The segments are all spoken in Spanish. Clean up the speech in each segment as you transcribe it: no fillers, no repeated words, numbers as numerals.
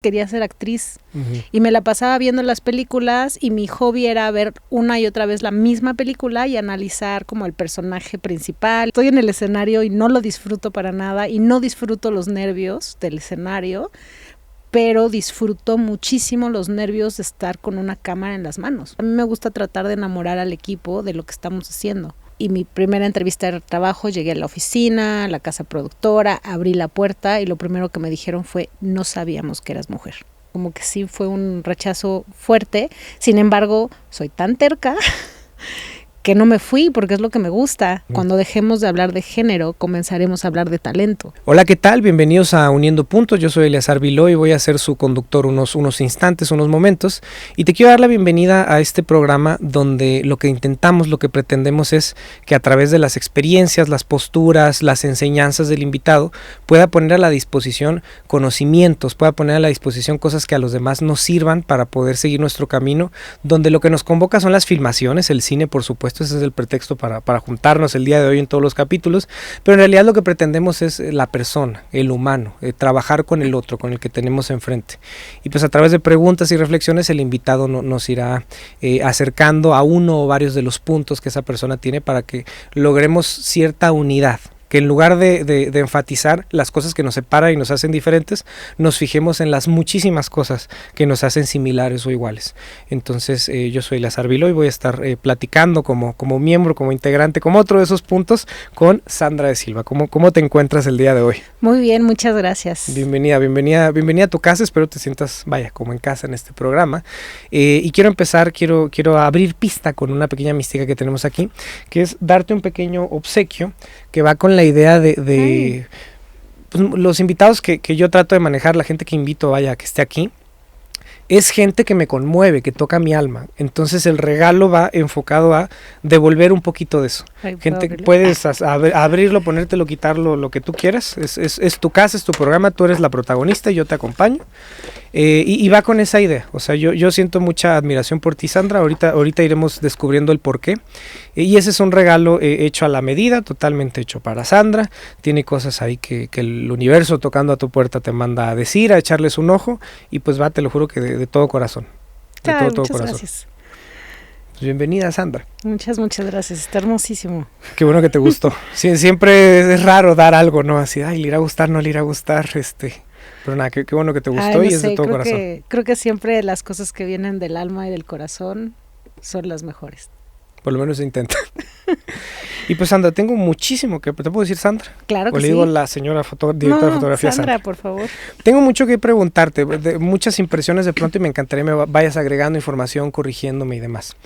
quería ser actriz. Y me la pasaba viendo las películas y mi hobby era ver una y otra vez la misma película y analizar como el personaje principal. Estoy en el escenario y no lo disfruto para nada y no disfruto los nervios del escenario, pero disfruto muchísimo los nervios de estar con una cámara en las manos. A mí me gusta tratar de enamorar al equipo de lo que estamos haciendo. Y mi primera entrevista de trabajo, llegué a la oficina, a la casa productora, abrí la puerta y lo primero que me dijeron fue: no sabíamos que eras mujer. Como que sí fue un rechazo fuerte. Sin embargo, soy tan terca que no me fui porque es lo que me gusta. Cuando dejemos de hablar de género, comenzaremos a hablar de talento. Hola, ¿qué tal? Bienvenidos a Uniendo Puntos. Yo soy Eleazar Viló y voy a ser su conductor unos instantes, unos momentos. Y te quiero dar la bienvenida a este programa donde lo que intentamos, lo que pretendemos es que a través de las experiencias, las posturas, las enseñanzas del invitado, pueda poner a la disposición conocimientos, pueda poner a la disposición cosas que a los demás nos sirvan para poder seguir nuestro camino, donde lo que nos convoca son las filmaciones, el cine, por supuesto. Ese es el pretexto para juntarnos el día de hoy en todos los capítulos, pero en realidad lo que pretendemos es la persona, el humano, trabajar con el otro, con el que tenemos enfrente. Y pues a través de preguntas y reflexiones el invitado nos irá acercando a uno o varios de los puntos que esa persona tiene para que logremos cierta unidad. Que en lugar de enfatizar las cosas que nos separan y nos hacen diferentes, nos fijemos en las muchísimas cosas que nos hacen similares o iguales. Entonces yo soy Eleazar Viló y voy a estar platicando como miembro, como integrante, como otro de esos puntos con Sandra de Silva. ¿Cómo te encuentras el día de hoy? Muy bien, muchas gracias. Bienvenida a tu casa, espero te sientas, como en casa en este programa. Y quiero empezar, quiero abrir pista con una pequeña mística que tenemos aquí, que es darte un pequeño obsequio que va con la idea de pues, los invitados que yo trato de manejar, la gente que invito, que esté aquí, es gente que me conmueve, que toca mi alma. Entonces el regalo va enfocado a devolver un poquito de eso. Gente que puedes abrirlo, ponértelo, quitarlo, lo que tú quieras. Es tu casa, es tu programa, tú eres la protagonista y yo te acompaño. Y va con esa idea. O sea, yo siento mucha admiración por ti, Sandra. Ahorita iremos descubriendo el porqué. Y ese es un regalo hecho a la medida, totalmente hecho para Sandra. Tiene cosas ahí que el universo tocando a tu puerta te manda a decir, a echarles un ojo. Y pues te lo juro que de todo corazón. Muchas gracias. Pues bienvenida, Sandra. Muchas gracias. Está hermosísimo. Qué bueno que te gustó. Siempre es raro dar algo, ¿no? Así, le irá a gustar, no le irá a gustar, Pero nada, qué bueno que te gustó y es de todo corazón. Creo que siempre las cosas que vienen del alma y del corazón son las mejores. Por lo menos se intenta. Y pues Sandra, tengo muchísimo que... ¿Te puedo decir Sandra? Claro que sí. O le digo la señora directora de fotografía Sandra, por favor. Tengo mucho que preguntarte, muchas impresiones de pronto y me encantaría me vayas agregando información, corrigiéndome y demás.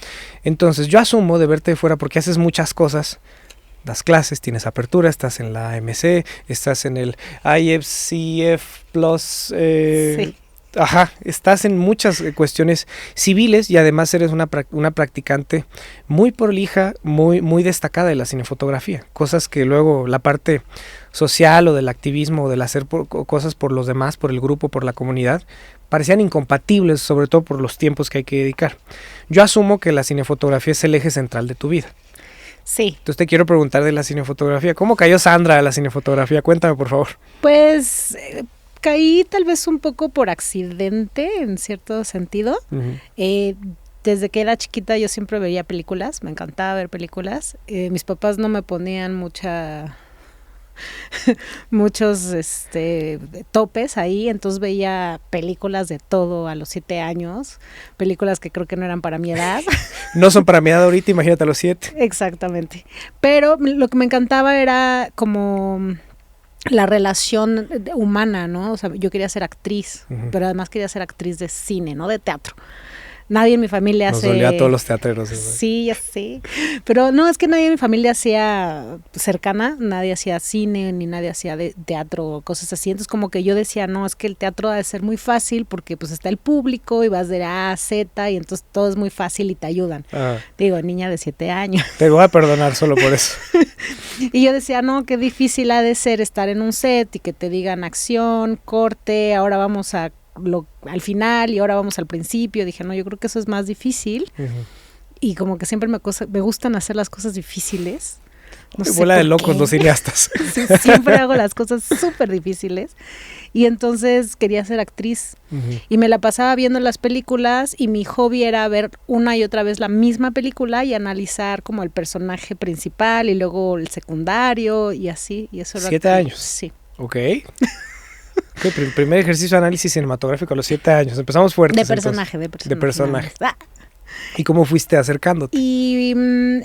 Entonces, yo asumo de verte de fuera porque haces muchas cosas. Das clases, tienes apertura, estás en la AMC, estás en el IFCF Plus... sí. Ajá, estás en muchas cuestiones civiles y además eres una practicante muy prolija, muy destacada de la cinefotografía, cosas que luego la parte social o del activismo o del hacer cosas por los demás, por el grupo, por la comunidad, parecían incompatibles, sobre todo por los tiempos que hay que dedicar. Yo asumo que la cinefotografía es el eje central de tu vida. Sí. Entonces te quiero preguntar de la cinefotografía. ¿Cómo cayó Sandra a la cinefotografía? Cuéntame, por favor. Pues... caí tal vez un poco por accidente, en cierto sentido. Uh-huh. Desde que era chiquita yo siempre veía películas, me encantaba ver películas. Mis papás no me ponían muchos topes ahí, entonces veía películas de todo a los 7 años, películas que creo que no eran para mi edad. No son para mi edad ahorita, imagínate a los 7. Exactamente. Pero lo que me encantaba era como... la relación humana, ¿no? O sea, yo quería ser actriz, uh-huh. Pero además quería ser actriz de cine, no de teatro. Nadie en mi familia Nos dolía a todos los teatreros. Sí, ya sé. Pero no, es que nadie en mi familia hacía cercana, nadie hacía cine, ni nadie hacía de teatro, cosas así. Entonces como que yo decía, no, es que el teatro ha de ser muy fácil porque pues está el público y vas de A a Z y entonces todo es muy fácil y te ayudan. Ah. Digo, niña de 7 años. Te voy a perdonar solo por eso. Y yo decía, no, qué difícil ha de ser estar en un set y que te digan acción, corte, ahora vamos al final y ahora vamos al principio. Dije, no, yo creo que eso es más difícil. Uh-huh. Y como que siempre me gustan hacer las cosas difíciles. No sé bola de por locos qué. los cineastas. Sí, siempre hago las cosas súper difíciles. Y entonces quería ser actriz. Y me la pasaba viendo las películas y mi hobby era ver una y otra vez la misma película y analizar como el personaje principal y luego el secundario y así. Y eso era 7 años. Sí. Ok. Primer ejercicio de análisis cinematográfico a los 7 años. Empezamos fuertes. De personaje. De personaje. Ah. ¿Y cómo fuiste acercándote? Y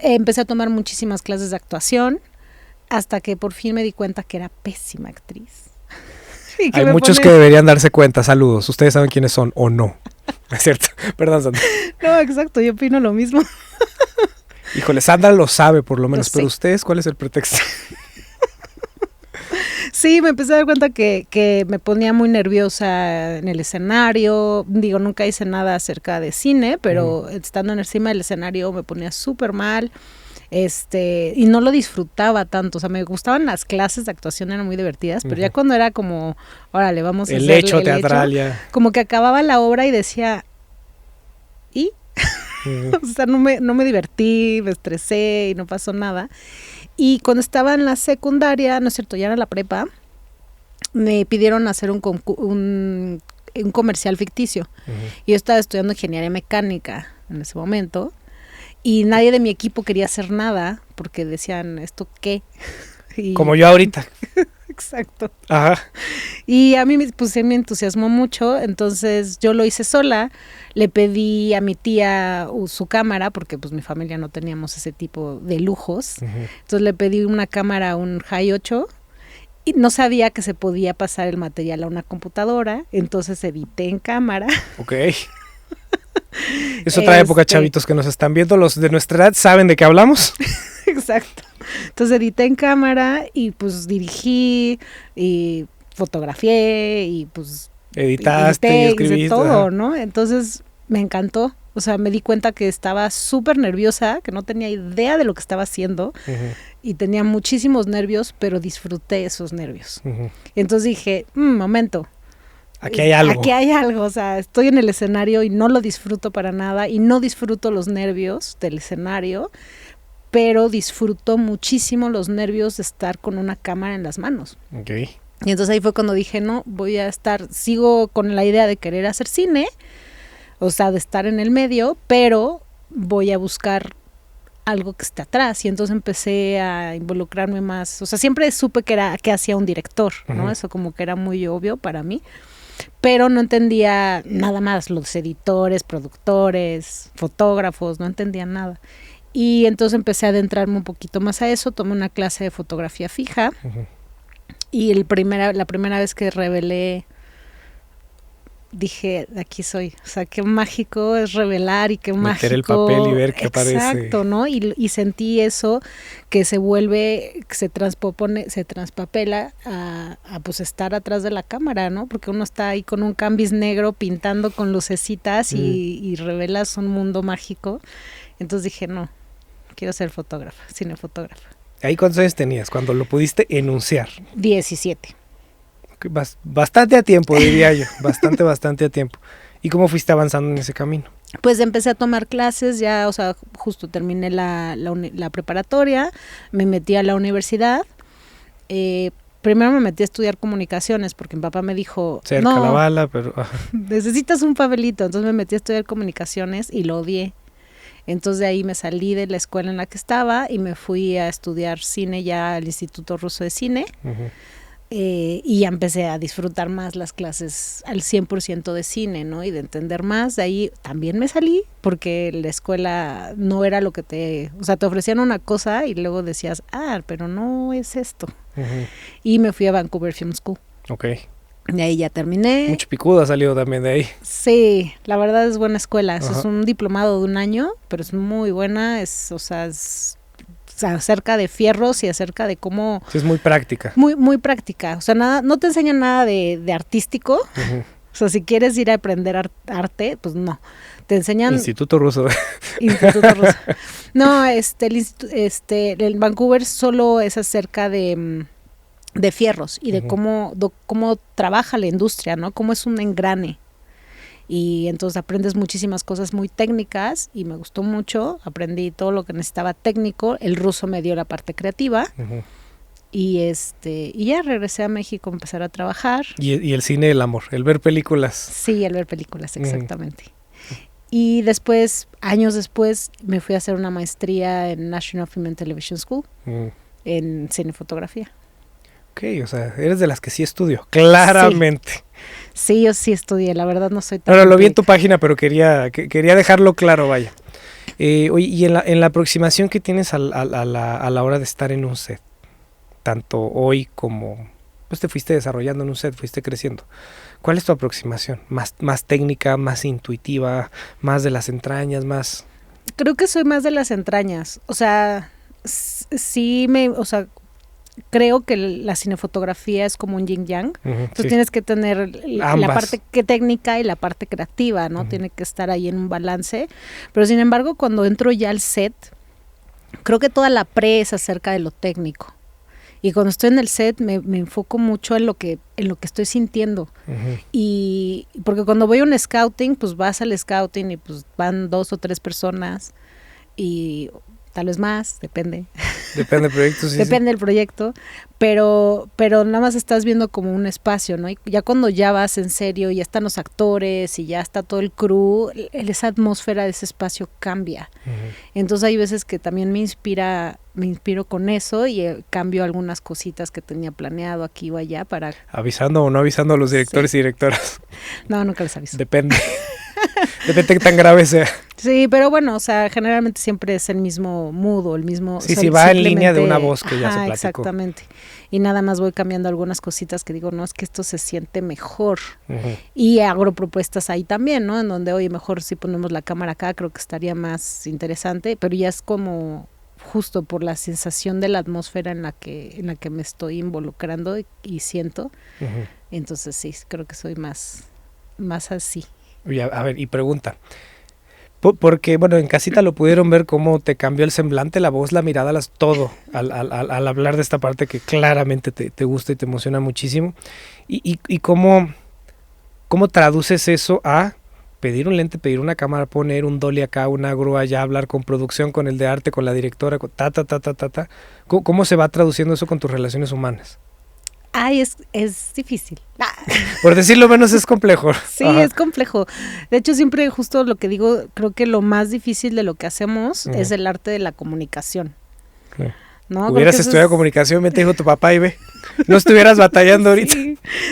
empecé a tomar muchísimas clases de actuación hasta que por fin me di cuenta que era pésima actriz. Hay muchos que deberían darse cuenta. Saludos. Ustedes saben quiénes son o no. Es cierto. Perdón, Sandra. No, exacto. Yo opino lo mismo. Híjole, Sandra lo sabe por lo menos. Lo sé. Pero ustedes, ¿cuál es el pretexto? Sí, me empecé a dar cuenta que me ponía muy nerviosa en el escenario. Digo, nunca hice nada acerca de cine, pero estando encima del escenario me ponía súper mal. Y no lo disfrutaba tanto, o sea, me gustaban las clases de actuación, eran muy divertidas, pero ya cuando era como, órale, vamos a hacer el hecho teatral ya. Como que acababa la obra y decía, ¿y? O sea, no me divertí, me estresé y no pasó nada. Y cuando estaba en la secundaria, no es cierto, ya era la prepa, me pidieron hacer un comercial ficticio. Y yo estaba estudiando ingeniería mecánica en ese momento. Y nadie de mi equipo quería hacer nada porque decían, ¿esto qué? Y como yo ahorita. Exacto. Ajá. Y a mí me entusiasmó mucho, entonces yo lo hice sola. Le pedí a mi tía su cámara porque pues mi familia no teníamos ese tipo de lujos. Entonces le pedí una cámara, un High 8 y no sabía que se podía pasar el material a una computadora, entonces edité en cámara. Ok. Es otra época, chavitos que nos están viendo, los de nuestra edad saben de qué hablamos. Exacto. Entonces edité en cámara y pues dirigí y fotografié y pues editaste, escribiste, hice todo, ajá. ¿no? Entonces me encantó. O sea, me di cuenta que estaba súper nerviosa, que no tenía idea de lo que estaba haciendo y tenía muchísimos nervios, pero disfruté esos nervios. Entonces dije, momento. Aquí hay algo. Aquí hay algo, o sea, estoy en el escenario y no lo disfruto para nada y no disfruto los nervios del escenario, pero disfruto muchísimo los nervios de estar con una cámara en las manos. Okay. Y entonces ahí fue cuando dije, no, sigo con la idea de querer hacer cine, o sea, de estar en el medio, pero voy a buscar algo que esté atrás. Y entonces empecé a involucrarme más, o sea, siempre supe que hacía un director, ¿no? Eso como que era muy obvio para mí. Pero no entendía nada más, los editores, productores, fotógrafos, no entendía nada. Y entonces empecé a adentrarme un poquito más a eso, tomé una clase de fotografía fija y la primera vez que revelé, dije, de aquí soy. O sea, qué mágico es revelar y qué meter mágico. Meter el papel y ver qué aparece. Exacto, ¿no? Y sentí eso que se vuelve, que se transpapela a pues estar atrás de la cámara, ¿no? Porque uno está ahí con un canvas negro pintando con lucecitas y revelas un mundo mágico. Entonces dije, no, quiero ser fotógrafa, cinefotógrafa. ¿Ahí cuántos años tenías cuando lo pudiste enunciar? 17. Bastante a tiempo, diría yo. Bastante a tiempo. ¿Y cómo fuiste avanzando en ese camino? Pues empecé a tomar clases, ya, o sea, justo terminé la preparatoria, me metí a la universidad. Primero me metí a estudiar comunicaciones porque mi papá me dijo, cerca la bala, pero necesitas un papelito. Entonces me metí a estudiar comunicaciones y lo odié. Entonces de ahí me salí de la escuela en la que estaba y me fui a estudiar cine ya al Instituto Ruso de Cine. Y ya empecé a disfrutar más las clases al 100% de cine, ¿no? Y de entender más. De ahí también me salí porque la escuela no era lo que o sea, te ofrecían una cosa y luego decías, pero no es esto. Y me fui a Vancouver Film School. Ok. De ahí ya terminé. Mucho picudo ha salido también de ahí. Sí, la verdad es buena escuela. Eso es un diplomado de 1 año, pero es muy buena. Es acerca de fierros y acerca de cómo... Sí, es muy práctica. Muy práctica. O sea, no te enseñan nada de artístico. O sea, si quieres ir a aprender arte, pues no. Te enseñan... Instituto Ruso. Instituto Ruso. No, el Vancouver solo es acerca de fierros y de cómo trabaja la industria, ¿no? Cómo es un engrane. y entonces aprendes muchísimas cosas muy técnicas y me gustó mucho, aprendí todo lo que necesitaba técnico, el ruso me dio la parte creativa. Y y ya regresé a México a empezar a trabajar. Y el cine del amor, el ver películas. Sí, el ver películas, exactamente. Y después, años después, me fui a hacer una maestría en National Film and Television School en cinefotografía. Ok, o sea, eres de las que sí estudió, claramente. Sí, yo sí estudié, la verdad no soy tan... Ahora lo vi en tu página, pero quería dejarlo claro, vaya. Oye, y en la aproximación que tienes a la hora de estar en un set, tanto hoy como pues te fuiste desarrollando en un set, fuiste creciendo, ¿cuál es tu aproximación? ¿Más técnica, más intuitiva, más de las entrañas, más...? Creo que soy más de las entrañas, o sea, creo que la cinefotografía es como un yin yang, entonces tienes que tener la parte técnica y la parte creativa, ¿no? Tiene que estar ahí en un balance, pero sin embargo cuando entro ya al set, creo que toda la pre es acerca de lo técnico. Y cuando estoy en el set me enfoco mucho en lo que estoy sintiendo. Y porque cuando voy a un scouting, pues vas al scouting y pues van 2 o 3 personas y tal vez más, depende. Depende del proyecto, sí. Depende del proyecto, pero nada más estás viendo como un espacio, ¿no? Y ya cuando ya vas en serio, ya están los actores y ya está todo el crew, esa atmósfera de ese espacio cambia. Entonces hay veces que también me inspiro con eso y cambio algunas cositas que tenía planeado aquí o allá para... ¿Avisando o no avisando a los directores y directoras? No, nunca les aviso. Depende. Depende de qué tan grave sea. Sí, pero bueno, o sea, generalmente siempre es el mismo mood o el mismo... Sí, va en línea de una voz que ya se platicó. Exactamente. Y nada más voy cambiando algunas cositas que digo, no, es que esto se siente mejor. Y hago propuestas ahí también, ¿no? En donde, oye, mejor si ponemos la cámara acá, creo que estaría más interesante, pero ya es como justo por la sensación de la atmósfera en la que me estoy involucrando y siento. Entonces sí, creo que soy más así. Oye, a ver, y pregunta, porque bueno, en casita lo pudieron ver cómo te cambió el semblante, la voz, la mirada, todo al hablar de esta parte que claramente te gusta y te emociona muchísimo, y cómo traduces eso a pedir un lente, pedir una cámara, poner un dolly acá, una grúa allá, hablar con producción, con el de arte, con la directora, con ¿cómo se va traduciendo eso con tus relaciones humanas? Ay, es difícil. Por decirlo menos es complejo. Sí, es complejo. De hecho, siempre justo lo que digo, creo que lo más difícil de lo que hacemos es el arte de la comunicación. ¿No? Hubieras estudiado comunicación, me te dijo tu papá y ve, no estuvieras batallando ahorita.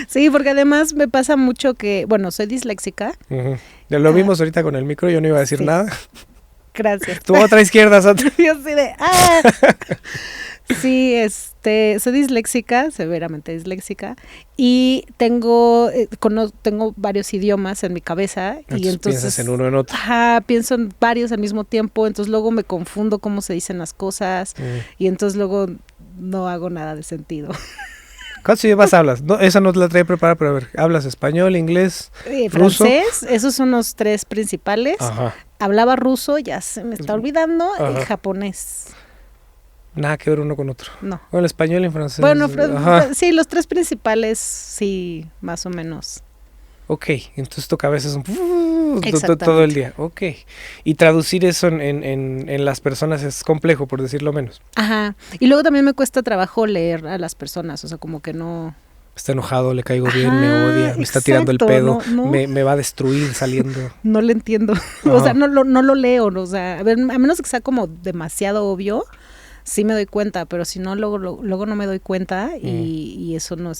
Sí, porque además me pasa mucho que, bueno, soy disléxica. Ya lo vimos ahorita con el micro, yo no iba a decir nada. Gracias. Tu otra izquierda, Sandra. Yo así de, Sí, soy disléxica, severamente disléxica, y tengo varios idiomas en mi cabeza. Y entonces piensas en uno en otro. Pienso en varios al mismo tiempo, entonces luego me confundo cómo se dicen las cosas, y entonces luego no hago nada de sentido. ¿Cuántos idiomas hablas? No, esa no te la traía preparada, pero a ver, ¿hablas español, inglés, ruso? Francés, esos son los 3 principales. Hablaba ruso, ya se me está olvidando, y japonés. Nada que ver uno con otro. No. Bueno, español y francés. Bueno, sí, los 3 principales, sí, más o menos. Ok, entonces tu cabeza es todo el día. Ok. Y traducir eso en las personas es complejo, por decirlo menos. Y luego también me cuesta trabajo leer a las personas, o sea, como que no... Está enojado, le caigo bien, me odia, me está tirando el pedo, no. Me va a destruir saliendo. No le entiendo. O sea, no lo leo, o sea, a menos que sea como demasiado obvio, sí me doy cuenta, pero si no, luego no me doy cuenta y eso no,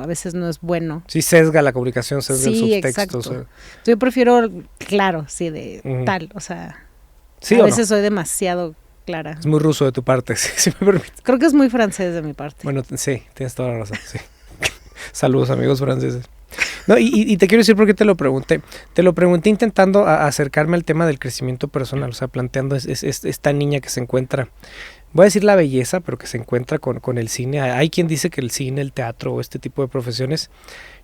a veces no es bueno. Sí, sesga la comunicación, sesga el subtexto. Exacto. O sea. Yo prefiero, claro, sí, tal, o sea, ¿sí a veces soy demasiado clara. Es muy ruso de tu parte, si me permite. Creo que es muy francés de mi parte. Bueno, sí, tienes toda la razón, sí. Saludos, amigos franceses. No, y te quiero decir por qué te lo pregunté. Te lo pregunté intentando acercarme al tema del crecimiento personal, o sea, planteando esta niña que se encuentra, voy a decir la belleza, pero que se encuentra con el cine. Hay quien dice que el cine, el teatro o este tipo de profesiones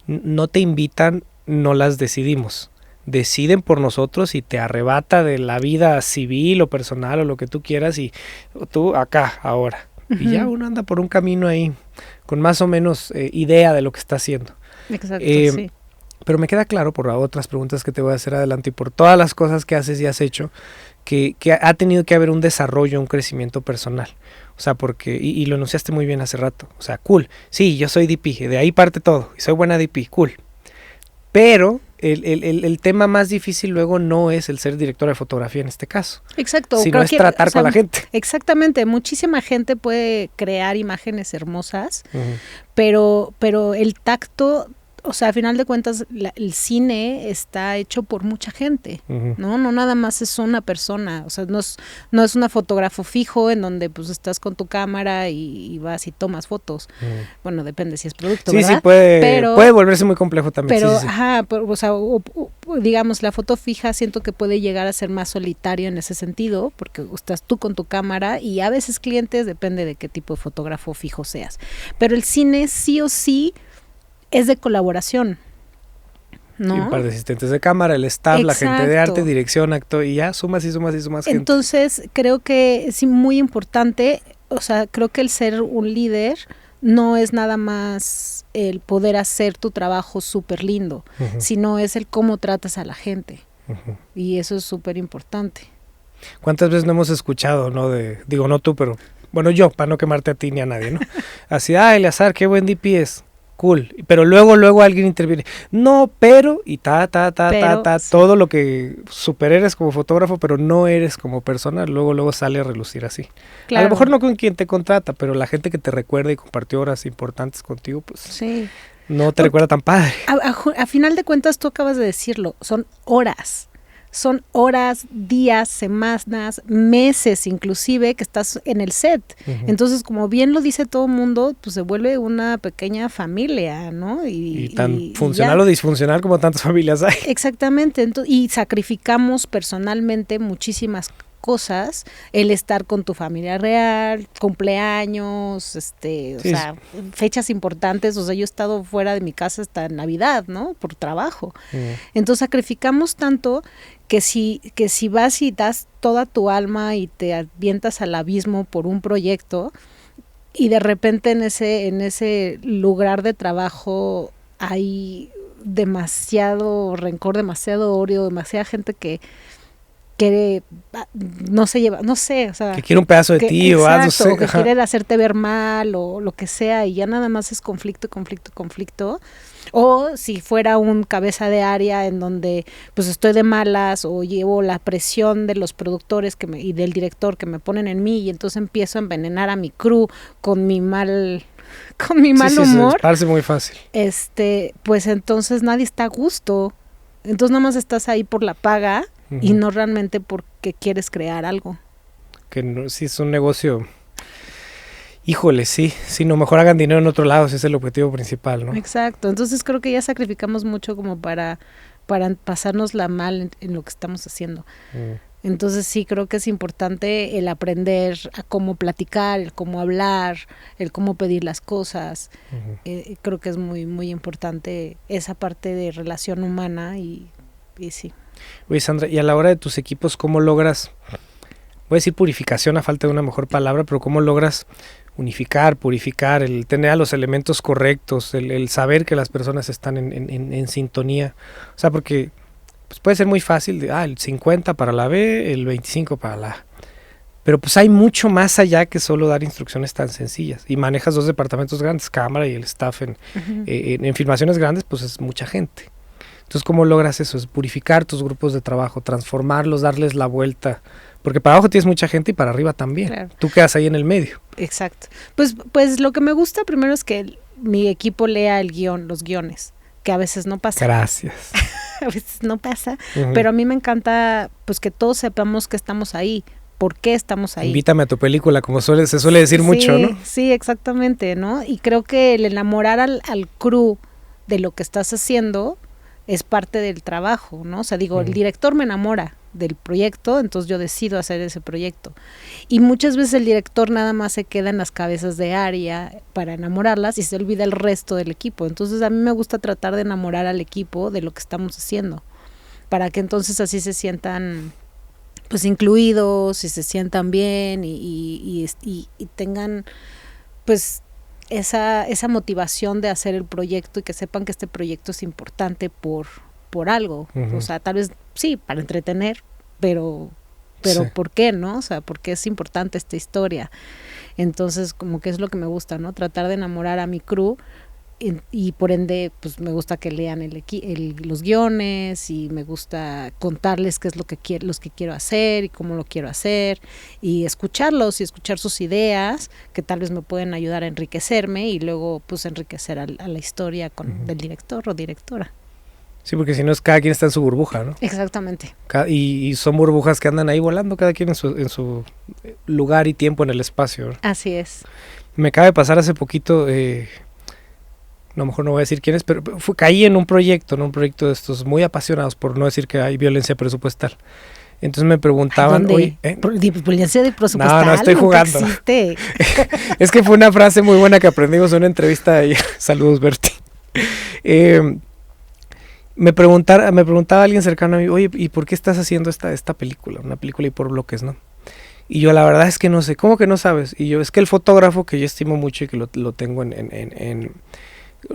no te invitan, no las decidimos. Deciden por nosotros y te arrebata de la vida civil o personal o lo que tú quieras y tú acá, ahora. Y ya uno anda por un camino ahí con más o menos idea de lo que está haciendo. Exacto, sí. Pero me queda claro por otras preguntas que te voy a hacer adelante y por todas las cosas que haces y has hecho, que ha tenido que haber un desarrollo, un crecimiento personal. O sea, porque, y lo enunciaste muy bien hace rato, o sea, cool, sí, yo soy DP, de ahí parte todo, y soy buena DP, cool. Pero el tema más difícil luego no es el ser directora de fotografía en este caso. Exacto. Sino es tratar con la gente. Exactamente. Muchísima gente puede crear imágenes hermosas, pero el tacto, o sea, a final de cuentas, el cine está hecho por mucha gente, ¿no? No nada más es una persona, o sea, no es un fotógrafo fijo en donde pues estás con tu cámara y vas y tomas fotos. Bueno, depende si es producto, sí, ¿verdad? Sí, puede volverse muy complejo también. Pero, sí. o sea, digamos, la foto fija siento que puede llegar a ser más solitario en ese sentido, porque estás tú con tu cámara y a veces clientes, depende de qué tipo de fotógrafo fijo seas. Pero el cine sí o sí es de colaboración, ¿no? Y un par de asistentes de cámara, el staff, la gente de arte, dirección, actor, y ya sumas gente. Entonces, creo que es muy importante, o sea, creo que el ser un líder no es nada más el poder hacer tu trabajo súper lindo, sino es el cómo tratas a la gente. Y eso es súper importante. ¿Cuántas veces no hemos escuchado, no digo, no tú, pero, bueno, yo, para no quemarte a ti ni a nadie, ¿no? Así, Eleazar, qué buen DP es. Cool, pero luego alguien interviene. No, pero, y todo lo que super eres como fotógrafo, pero no eres como persona, luego sale a relucir así. Claro. A lo mejor no con quien te contrata, pero la gente que te recuerda y compartió horas importantes contigo, pues sí. No te recuerda tan padre. A final de cuentas, tú acabas de decirlo, son horas, días, semanas, meses inclusive que estás en el set. Entonces, como bien lo dice todo el mundo, pues se vuelve una pequeña familia, ¿no? Y tan funcional o disfuncional como tantas familias hay. Exactamente, y sacrificamos personalmente muchísimas cosas, el estar con tu familia real, cumpleaños, o sea, fechas importantes, o sea, yo he estado fuera de mi casa hasta Navidad, ¿no? Por trabajo. Entonces sacrificamos tanto que si vas y das toda tu alma y te avientas al abismo por un proyecto y de repente en ese lugar de trabajo hay demasiado rencor, demasiado odio, demasiada gente que no se lleva, no sé, o sea, que quiere un pedazo de ti, exacto, no sé, o que quiere hacerte ver mal o lo que sea, y ya nada más es conflicto, o si fuera un cabeza de área en donde pues estoy de malas o llevo la presión de los productores y del director que me ponen en mí y entonces empiezo a envenenar a mi crew con mi mal humor, se parece muy fácil. Pues entonces nadie está a gusto, entonces nada más estás ahí por la paga y no realmente porque quieres crear algo. Que no, sí es un negocio. Híjole, sí, no, mejor hagan dinero en otro lado, ese es el objetivo principal, ¿no? Exacto, entonces creo que ya sacrificamos mucho como para pasárnosla mal en lo que estamos haciendo. Entonces sí creo que es importante el aprender a cómo platicar, el cómo hablar, el cómo pedir las cosas. Creo que es muy, muy importante esa parte de relación humana y sí. Oye, Sandra, y a la hora de tus equipos, ¿cómo logras, voy a decir purificación a falta de una mejor palabra, pero cómo logras unificar, purificar, el tener a los elementos correctos, el saber que las personas están en sintonía? O sea, porque pues puede ser muy fácil, el 50 para la B, el 25 para la A. Pero pues hay mucho más allá que solo dar instrucciones tan sencillas. Y manejas 2 departamentos grandes, cámara y el staff en filmaciones grandes, pues es mucha gente. Entonces, ¿cómo logras eso? Es purificar tus grupos de trabajo, transformarlos, darles la vuelta. Porque para abajo tienes mucha gente y para arriba también. Claro. Tú quedas ahí en el medio. Exacto. Pues lo que me gusta primero es que mi equipo lea los guiones, que a veces no pasa. Gracias. A veces no pasa, pero a mí me encanta pues que todos sepamos que estamos ahí. ¿Por qué estamos ahí? Invítame a tu película, como se suele decir mucho, ¿no? Sí, exactamente, ¿no? Y creo que el enamorar al crew de lo que estás haciendo es parte del trabajo, ¿no? O sea, digo, el director me enamora del proyecto, entonces yo decido hacer ese proyecto. Y muchas veces el director nada más se queda en las cabezas de área para enamorarlas y se olvida el resto del equipo. Entonces a mí me gusta tratar de enamorar al equipo de lo que estamos haciendo, para que entonces así se sientan pues incluidos y se sientan bien y tengan pues esa motivación de hacer el proyecto y que sepan que este proyecto es importante por algo. O sea, tal vez sí, para entretener, pero sí. ¿Por qué, no? O sea, porque es importante esta historia. Entonces, como que es lo que me gusta, ¿no? Tratar de enamorar a mi crew y por ende, pues me gusta que lean los guiones y me gusta contarles qué es lo que quiero hacer y cómo lo quiero hacer y escucharlos y escuchar sus ideas que tal vez me pueden ayudar a enriquecerme y luego pues enriquecer a la historia del director o directora. Sí, porque si no es cada quien está en su burbuja, ¿no? Exactamente. Y son burbujas que andan ahí volando, cada quien en su lugar y tiempo en el espacio, ¿no? Así es. Me acaba de pasar hace poquito, a lo mejor no voy a decir quién es, pero caí en un proyecto, ¿no? Un proyecto de estos muy apasionados, por no decir que hay violencia presupuestal. Entonces me preguntaban, oye, ¿violencia de presupuestal? No, estoy jugando. Existe. Es que fue una frase muy buena que aprendimos en una entrevista ayer. Saludos, Berti. Me preguntaba alguien cercano a mí, oye, ¿y por qué estás haciendo esta película? Una película y por bloques, ¿no? Y yo la verdad es que no sé. ¿Cómo que no sabes? Y yo, es que el fotógrafo, que yo estimo mucho y que lo tengo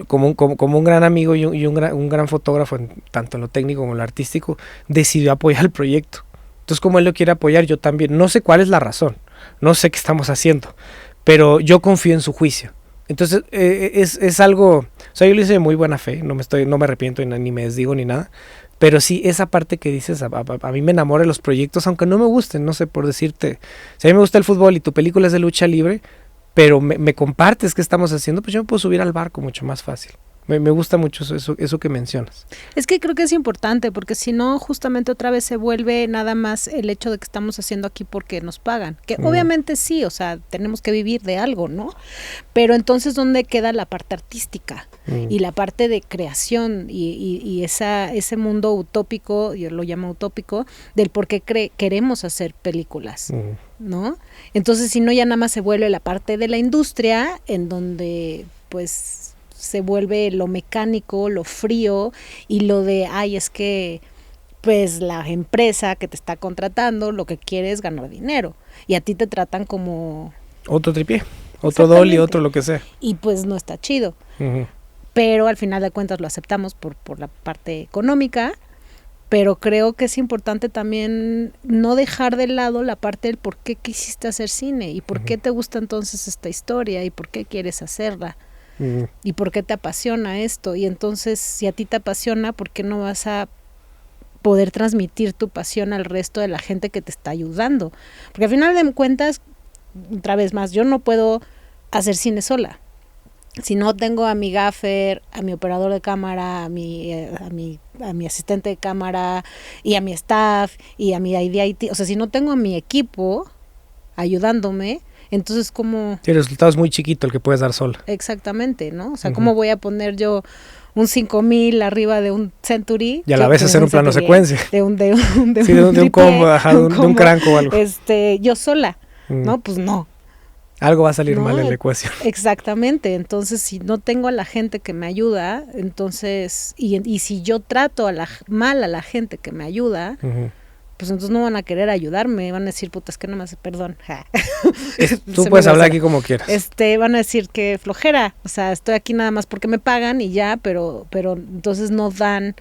como un gran amigo y un gran fotógrafo, tanto en lo técnico como en lo artístico, decidió apoyar el proyecto. Entonces, como él lo quiere apoyar, yo también. No sé cuál es la razón, no sé qué estamos haciendo, pero yo confío en su juicio. Entonces, es algo, o sea, yo lo hice de muy buena fe, no me arrepiento ni me desdigo ni nada, pero sí, esa parte que dices, a mí me enamora de los proyectos, aunque no me gusten, no sé, por decirte, si a mí me gusta el fútbol y tu película es de lucha libre, pero me compartes qué estamos haciendo, pues yo me puedo subir al barco mucho más fácil. Me gusta mucho eso que mencionas. Es que creo que es importante, porque si no, justamente otra vez se vuelve nada más el hecho de que estamos haciendo aquí porque nos pagan. Que obviamente sí, o sea, tenemos que vivir de algo, ¿no? Pero entonces, ¿dónde queda la parte artística? Y la parte de creación y ese mundo utópico, yo lo llamo utópico, del por qué queremos hacer películas, ¿no? Entonces, si no, ya nada más se vuelve la parte de la industria en donde, pues, se vuelve lo mecánico, lo frío y lo de, es que pues la empresa que te está contratando lo que quiere es ganar dinero y a ti te tratan como otro tripié, otro dolly, otro lo que sea. Y pues no está chido. Pero al final de cuentas lo aceptamos por la parte económica, pero creo que es importante también no dejar de lado la parte del por qué quisiste hacer cine y por qué te gusta entonces esta historia y por qué quieres hacerla. ¿Y por qué te apasiona esto? Y entonces, si a ti te apasiona, ¿por qué no vas a poder transmitir tu pasión al resto de la gente que te está ayudando? Porque al final de cuentas, otra vez más, yo no puedo hacer cine sola. Si no tengo a mi gaffer, a mi operador de cámara, a mi asistente de cámara y a mi staff y a mi IDIT, o sea, si no tengo a mi equipo ayudándome, entonces, ¿cómo? Sí, el resultado es muy chiquito el que puedes dar sola. Exactamente, ¿no? O sea, ¿cómo voy a poner yo un 5000 arriba de un Century? Y a la vez hacer un plano secuencia. De un combo, de un cranco o algo. Yo sola, ¿no? Pues no. Algo va a salir mal en la ecuación. Exactamente, entonces si no tengo a la gente que me ayuda, entonces, y si yo trato mal a la gente que me ayuda, pues entonces no van a querer ayudarme, van a decir, puta, es que no me hace, perdón. Tú puedes hablar aquí como quieras. Van a decir que flojera, o sea, estoy aquí nada más porque me pagan y ya, pero entonces no dan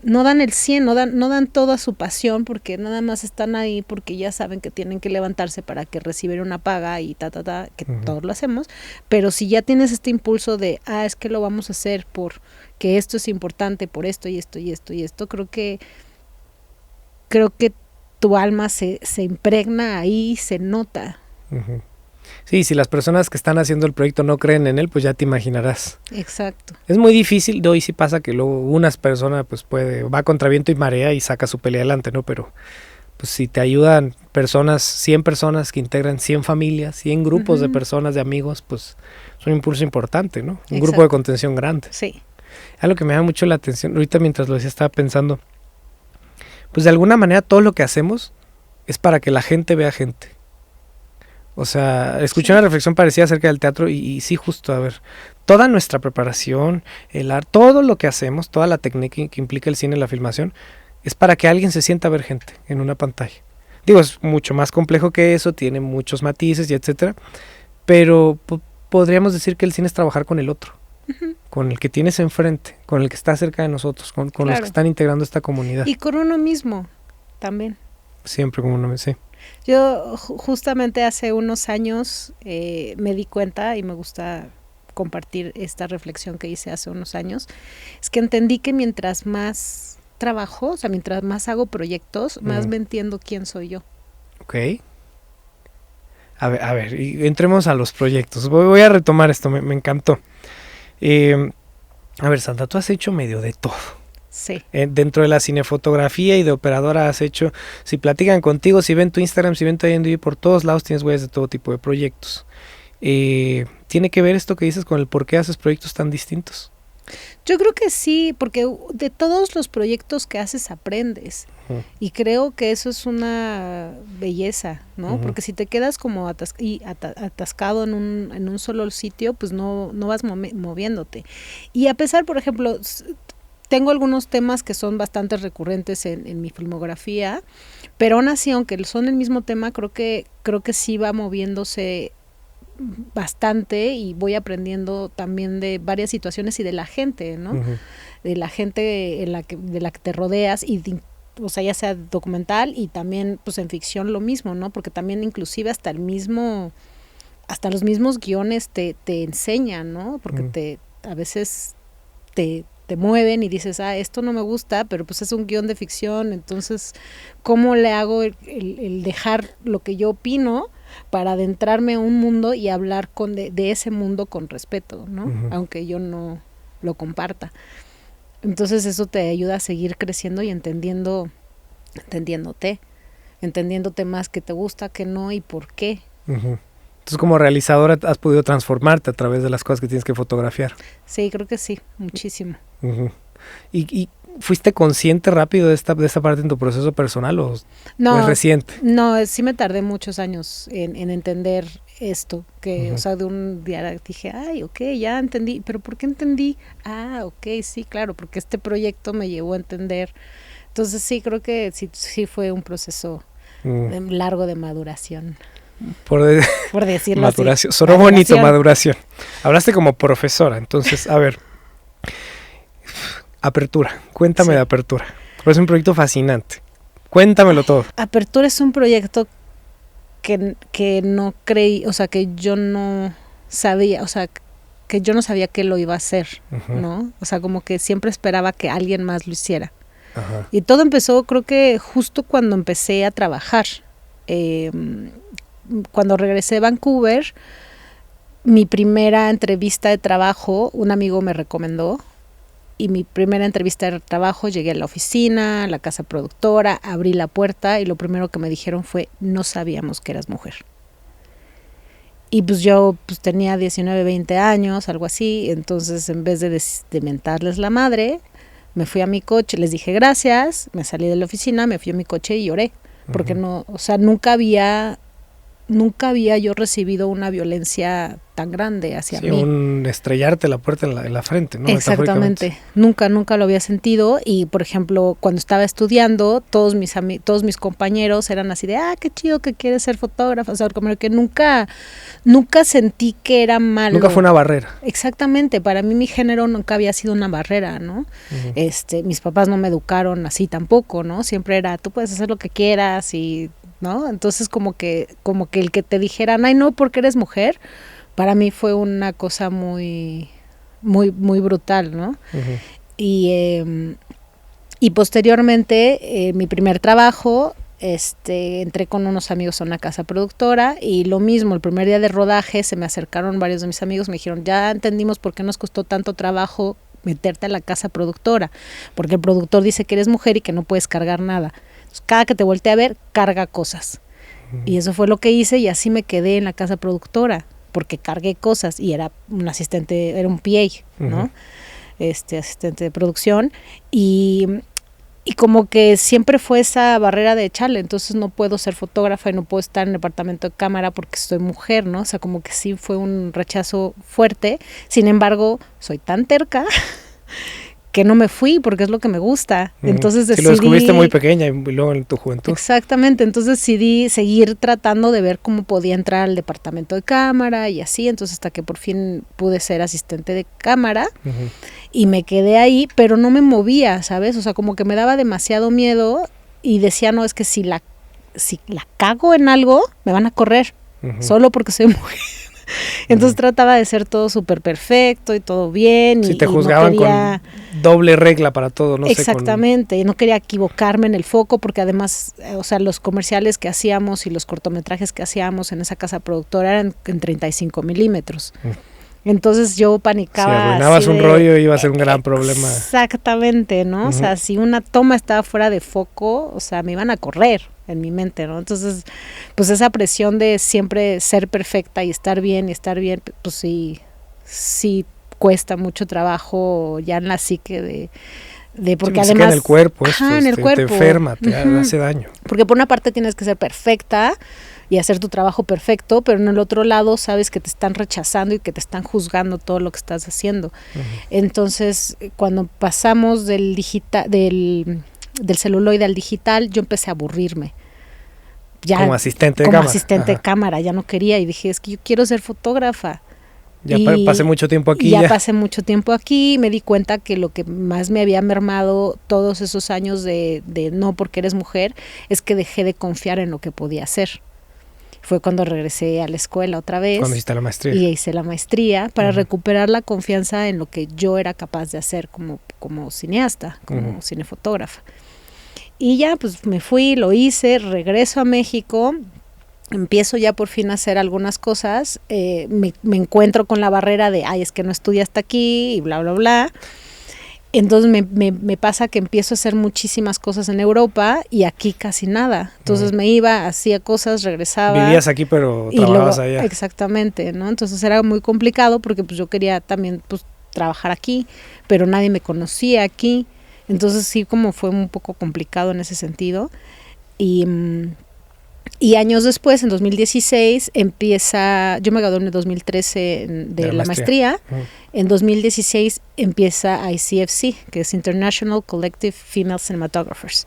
el 100, no dan toda su pasión porque nada más están ahí porque ya saben que tienen que levantarse para que recibir una paga y que todos lo hacemos, pero si ya tienes este impulso de, es que lo vamos a hacer porque esto es importante, por esto y esto y esto y esto, creo que tu alma se impregna ahí, se nota. Sí, si las personas que están haciendo el proyecto no creen en él, pues ya te imaginarás. Exacto. Es muy difícil, hoy sí pasa que luego unas personas pues va contra viento y marea y saca su pelea adelante, ¿no? Pero pues si te ayudan 100 personas que integran 100 familias, 100 grupos de personas, de amigos, pues es un impulso importante, ¿no? Un grupo de contención grande. Sí. Algo que me da mucho la atención, ahorita mientras lo decía estaba pensando, pues de alguna manera todo lo que hacemos es para que la gente vea gente. O sea, escuché una reflexión parecida acerca del teatro y sí, justo, a ver, toda nuestra preparación, el arte, todo lo que hacemos, toda la técnica que implica el cine y la filmación, es para que alguien se sienta a ver gente en una pantalla. Digo, es mucho más complejo que eso, tiene muchos matices y etcétera, pero podríamos decir que el cine es trabajar con el otro, con el que tienes enfrente, con el que está cerca de nosotros, con los que están integrando esta comunidad. Y con uno mismo también. Siempre con uno mismo, sí. Yo justamente hace unos años me di cuenta, y me gusta compartir esta reflexión que hice hace unos años, es que entendí que mientras más trabajo, o sea, mientras más hago proyectos, más me entiendo quién soy yo. Ok. A ver, y entremos a los proyectos. Voy a retomar esto, me encantó. A ver, Sandra, tú has hecho medio de todo. Sí. Dentro de la cinefotografía y de operadora has hecho, si platican contigo, si ven tu Instagram, si ven tu IMDb, por todos lados tienes huellas de todo tipo de proyectos. ¿Tiene que ver esto que dices con el por qué haces proyectos tan distintos? Yo creo que sí, porque de todos los proyectos que haces aprendes. Y creo que eso es una belleza, ¿no? Porque si te quedas como atascado en un solo sitio, pues no vas moviéndote. Y a pesar, por ejemplo, tengo algunos temas que son bastante recurrentes en mi filmografía, pero aún así, aunque son el mismo tema, creo que sí va moviéndose bastante, y voy aprendiendo también de varias situaciones y de la gente, ¿no? De la gente de la que te rodeas, o sea, ya sea documental y también pues en ficción lo mismo, ¿no? Porque también inclusive hasta los mismos guiones te enseñan, ¿no? Porque a veces te mueven y dices, esto no me gusta, pero pues es un guión de ficción, entonces, ¿cómo le hago el dejar lo que yo opino para adentrarme a un mundo y hablar de ese mundo con respeto, ¿no? Aunque yo no lo comparta. Entonces eso te ayuda a seguir creciendo y entendiéndote más que te gusta, que no y por qué. Entonces, como realizadora has podido transformarte a través de las cosas que tienes que fotografiar. Sí, creo que sí, muchísimo. ¿Y fuiste consciente rápido de esta parte en tu proceso personal o es reciente? No, sí me tardé muchos años en entender esto, que, o sea, de un día dije, ok, ya entendí, pero ¿por qué entendí? Ok, sí, claro, porque este proyecto me llevó a entender. Entonces sí, creo que sí fue un proceso largo de maduración. Por decirlo maduración. así. Sonó bonito, maduración. Hablaste como profesora, entonces, a ver, Apertura, cuéntame de Apertura. Es un proyecto fascinante. Cuéntamelo todo. Apertura es un proyecto que no creí, o sea, que yo no sabía, o sea, que yo no sabía que lo iba a hacer, ¿no? O sea, como que siempre esperaba que alguien más lo hiciera. Y todo empezó, creo que justo cuando empecé a trabajar. Cuando regresé a Vancouver, mi primera entrevista de trabajo, un amigo me recomendó, y mi primera entrevista de trabajo, llegué a la oficina, a la casa productora, abrí la puerta y lo primero que me dijeron fue, no sabíamos que eras mujer. Y pues yo tenía 19, 20 años, algo así, entonces en vez de mentarles la madre, me fui a mi coche, les dije gracias, me salí de la oficina, me fui a mi coche y lloré, porque no, o sea, nunca había yo recibido una violencia tan grande hacia mí. Un estrellarte la puerta en la frente, ¿no? Exactamente. Nunca lo había sentido. Y, por ejemplo, cuando estaba estudiando, todos mis compañeros eran así de, qué chido que quieres ser fotógrafo. O sea, como que nunca sentí que era malo. Nunca fue una barrera. Exactamente. Para mí mi género nunca había sido una barrera, ¿no? Mis papás no me educaron así tampoco, ¿no? Siempre era, tú puedes hacer lo que quieras y... ¿no? Entonces como que el que te dijeran, ay no, porque eres mujer, para mí fue una cosa muy, muy, muy brutal, ¿no? Y posteriormente, mi primer trabajo, entré con unos amigos a una casa productora y lo mismo, el primer día de rodaje se me acercaron varios de mis amigos, me dijeron, ya entendimos por qué nos costó tanto trabajo meterte a la casa productora, porque el productor dice que eres mujer y que no puedes cargar nada. Cada que te volteé a ver, carga cosas. Y eso fue lo que hice y así me quedé en la casa productora, porque cargué cosas y era un asistente, era un PA, ¿no? Asistente de producción. Y como que siempre fue esa barrera de echarle, entonces no puedo ser fotógrafa y no puedo estar en el departamento de cámara porque soy mujer, ¿no? O sea, como que sí fue un rechazo fuerte. Sin embargo, soy tan terca que no me fui porque es lo que me gusta. Entonces decidí... Si lo descubriste muy pequeña y luego en tu juventud. Exactamente, entonces decidí seguir tratando de ver cómo podía entrar al departamento de cámara y así, entonces hasta que por fin pude ser asistente de cámara y me quedé ahí, pero no me movía, ¿sabes? O sea, como que me daba demasiado miedo y decía, no, es que si la cago en algo, me van a correr, solo porque soy mujer. Entonces trataba de ser todo súper perfecto y todo bien. Si te juzgaban no quería... con doble regla para todo, no Exactamente, y no quería equivocarme en el foco porque además, o sea, los comerciales que hacíamos y los cortometrajes que hacíamos en esa casa productora eran en 35 milímetros. Entonces yo panicaba. Si arruinabas un rollo iba a ser un gran problema. Exactamente, ¿no? O sea, si una toma estaba fuera de foco, o sea, me iban a correr en mi mente, ¿no? Entonces, pues esa presión de siempre ser perfecta y estar bien, pues sí cuesta mucho trabajo ya en la psique de porque sí, además en el cuerpo esto, en el cuerpo. Te enferma, te hace daño. Porque por una parte tienes que ser perfecta y hacer tu trabajo perfecto, pero en el otro lado sabes que te están rechazando y que te están juzgando todo lo que estás haciendo. Entonces, cuando pasamos del celuloide al digital, yo empecé a aburrirme. Ya, como asistente de cámara, ya no quería y dije, es que yo quiero ser fotógrafa. Ya pasé mucho tiempo aquí. Ya pasé mucho tiempo aquí, me di cuenta que lo que más me había mermado todos esos años de no porque eres mujer, es que dejé de confiar en lo que podía hacer. Fue cuando regresé a la escuela otra vez. Cuando hiciste la maestría. Y hice la maestría para recuperar la confianza en lo que yo era capaz de hacer como cineasta, como cinefotógrafa. Y ya pues me fui, lo hice, regreso a México, empiezo ya por fin a hacer algunas cosas, me encuentro con la barrera de, ay, es que no estudiaste aquí y bla, bla, bla. Entonces me pasa que empiezo a hacer muchísimas cosas en Europa y aquí casi nada. Entonces me iba, hacía cosas, regresaba. Vivías aquí pero trabajabas allá. Exactamente, ¿no? Entonces era muy complicado porque pues yo quería también pues trabajar aquí, pero nadie me conocía aquí. Entonces sí como fue un poco complicado en ese sentido. Y años después, en 2016, yo me gradué en el 2013 de la maestría. En 2016 empieza ICFC, que es International Collective Female Cinematographers.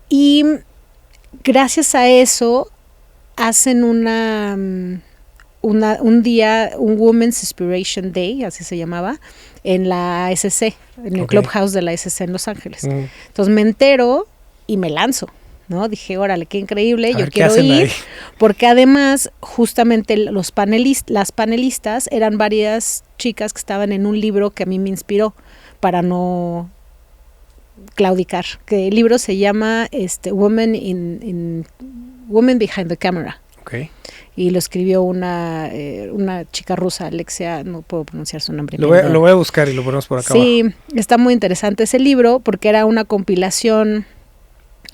Y gracias a eso hacen un día, un Women's Inspiration Day, así se llamaba, en la ASC, en el Clubhouse de la ASC en Los Ángeles. Entonces me entero y me lanzo, ¿no? Dije, órale, qué increíble, yo quiero ir, ahí. Porque además justamente las panelistas eran varias chicas que estaban en un libro que a mí me inspiró para no claudicar, que el libro se llama Women Behind the Camera. Okay. Y lo escribió una chica rusa, Alexia, no puedo pronunciar su nombre. Lo voy a buscar y lo ponemos por acá Sí, abajo. Está muy interesante ese libro porque era una compilación.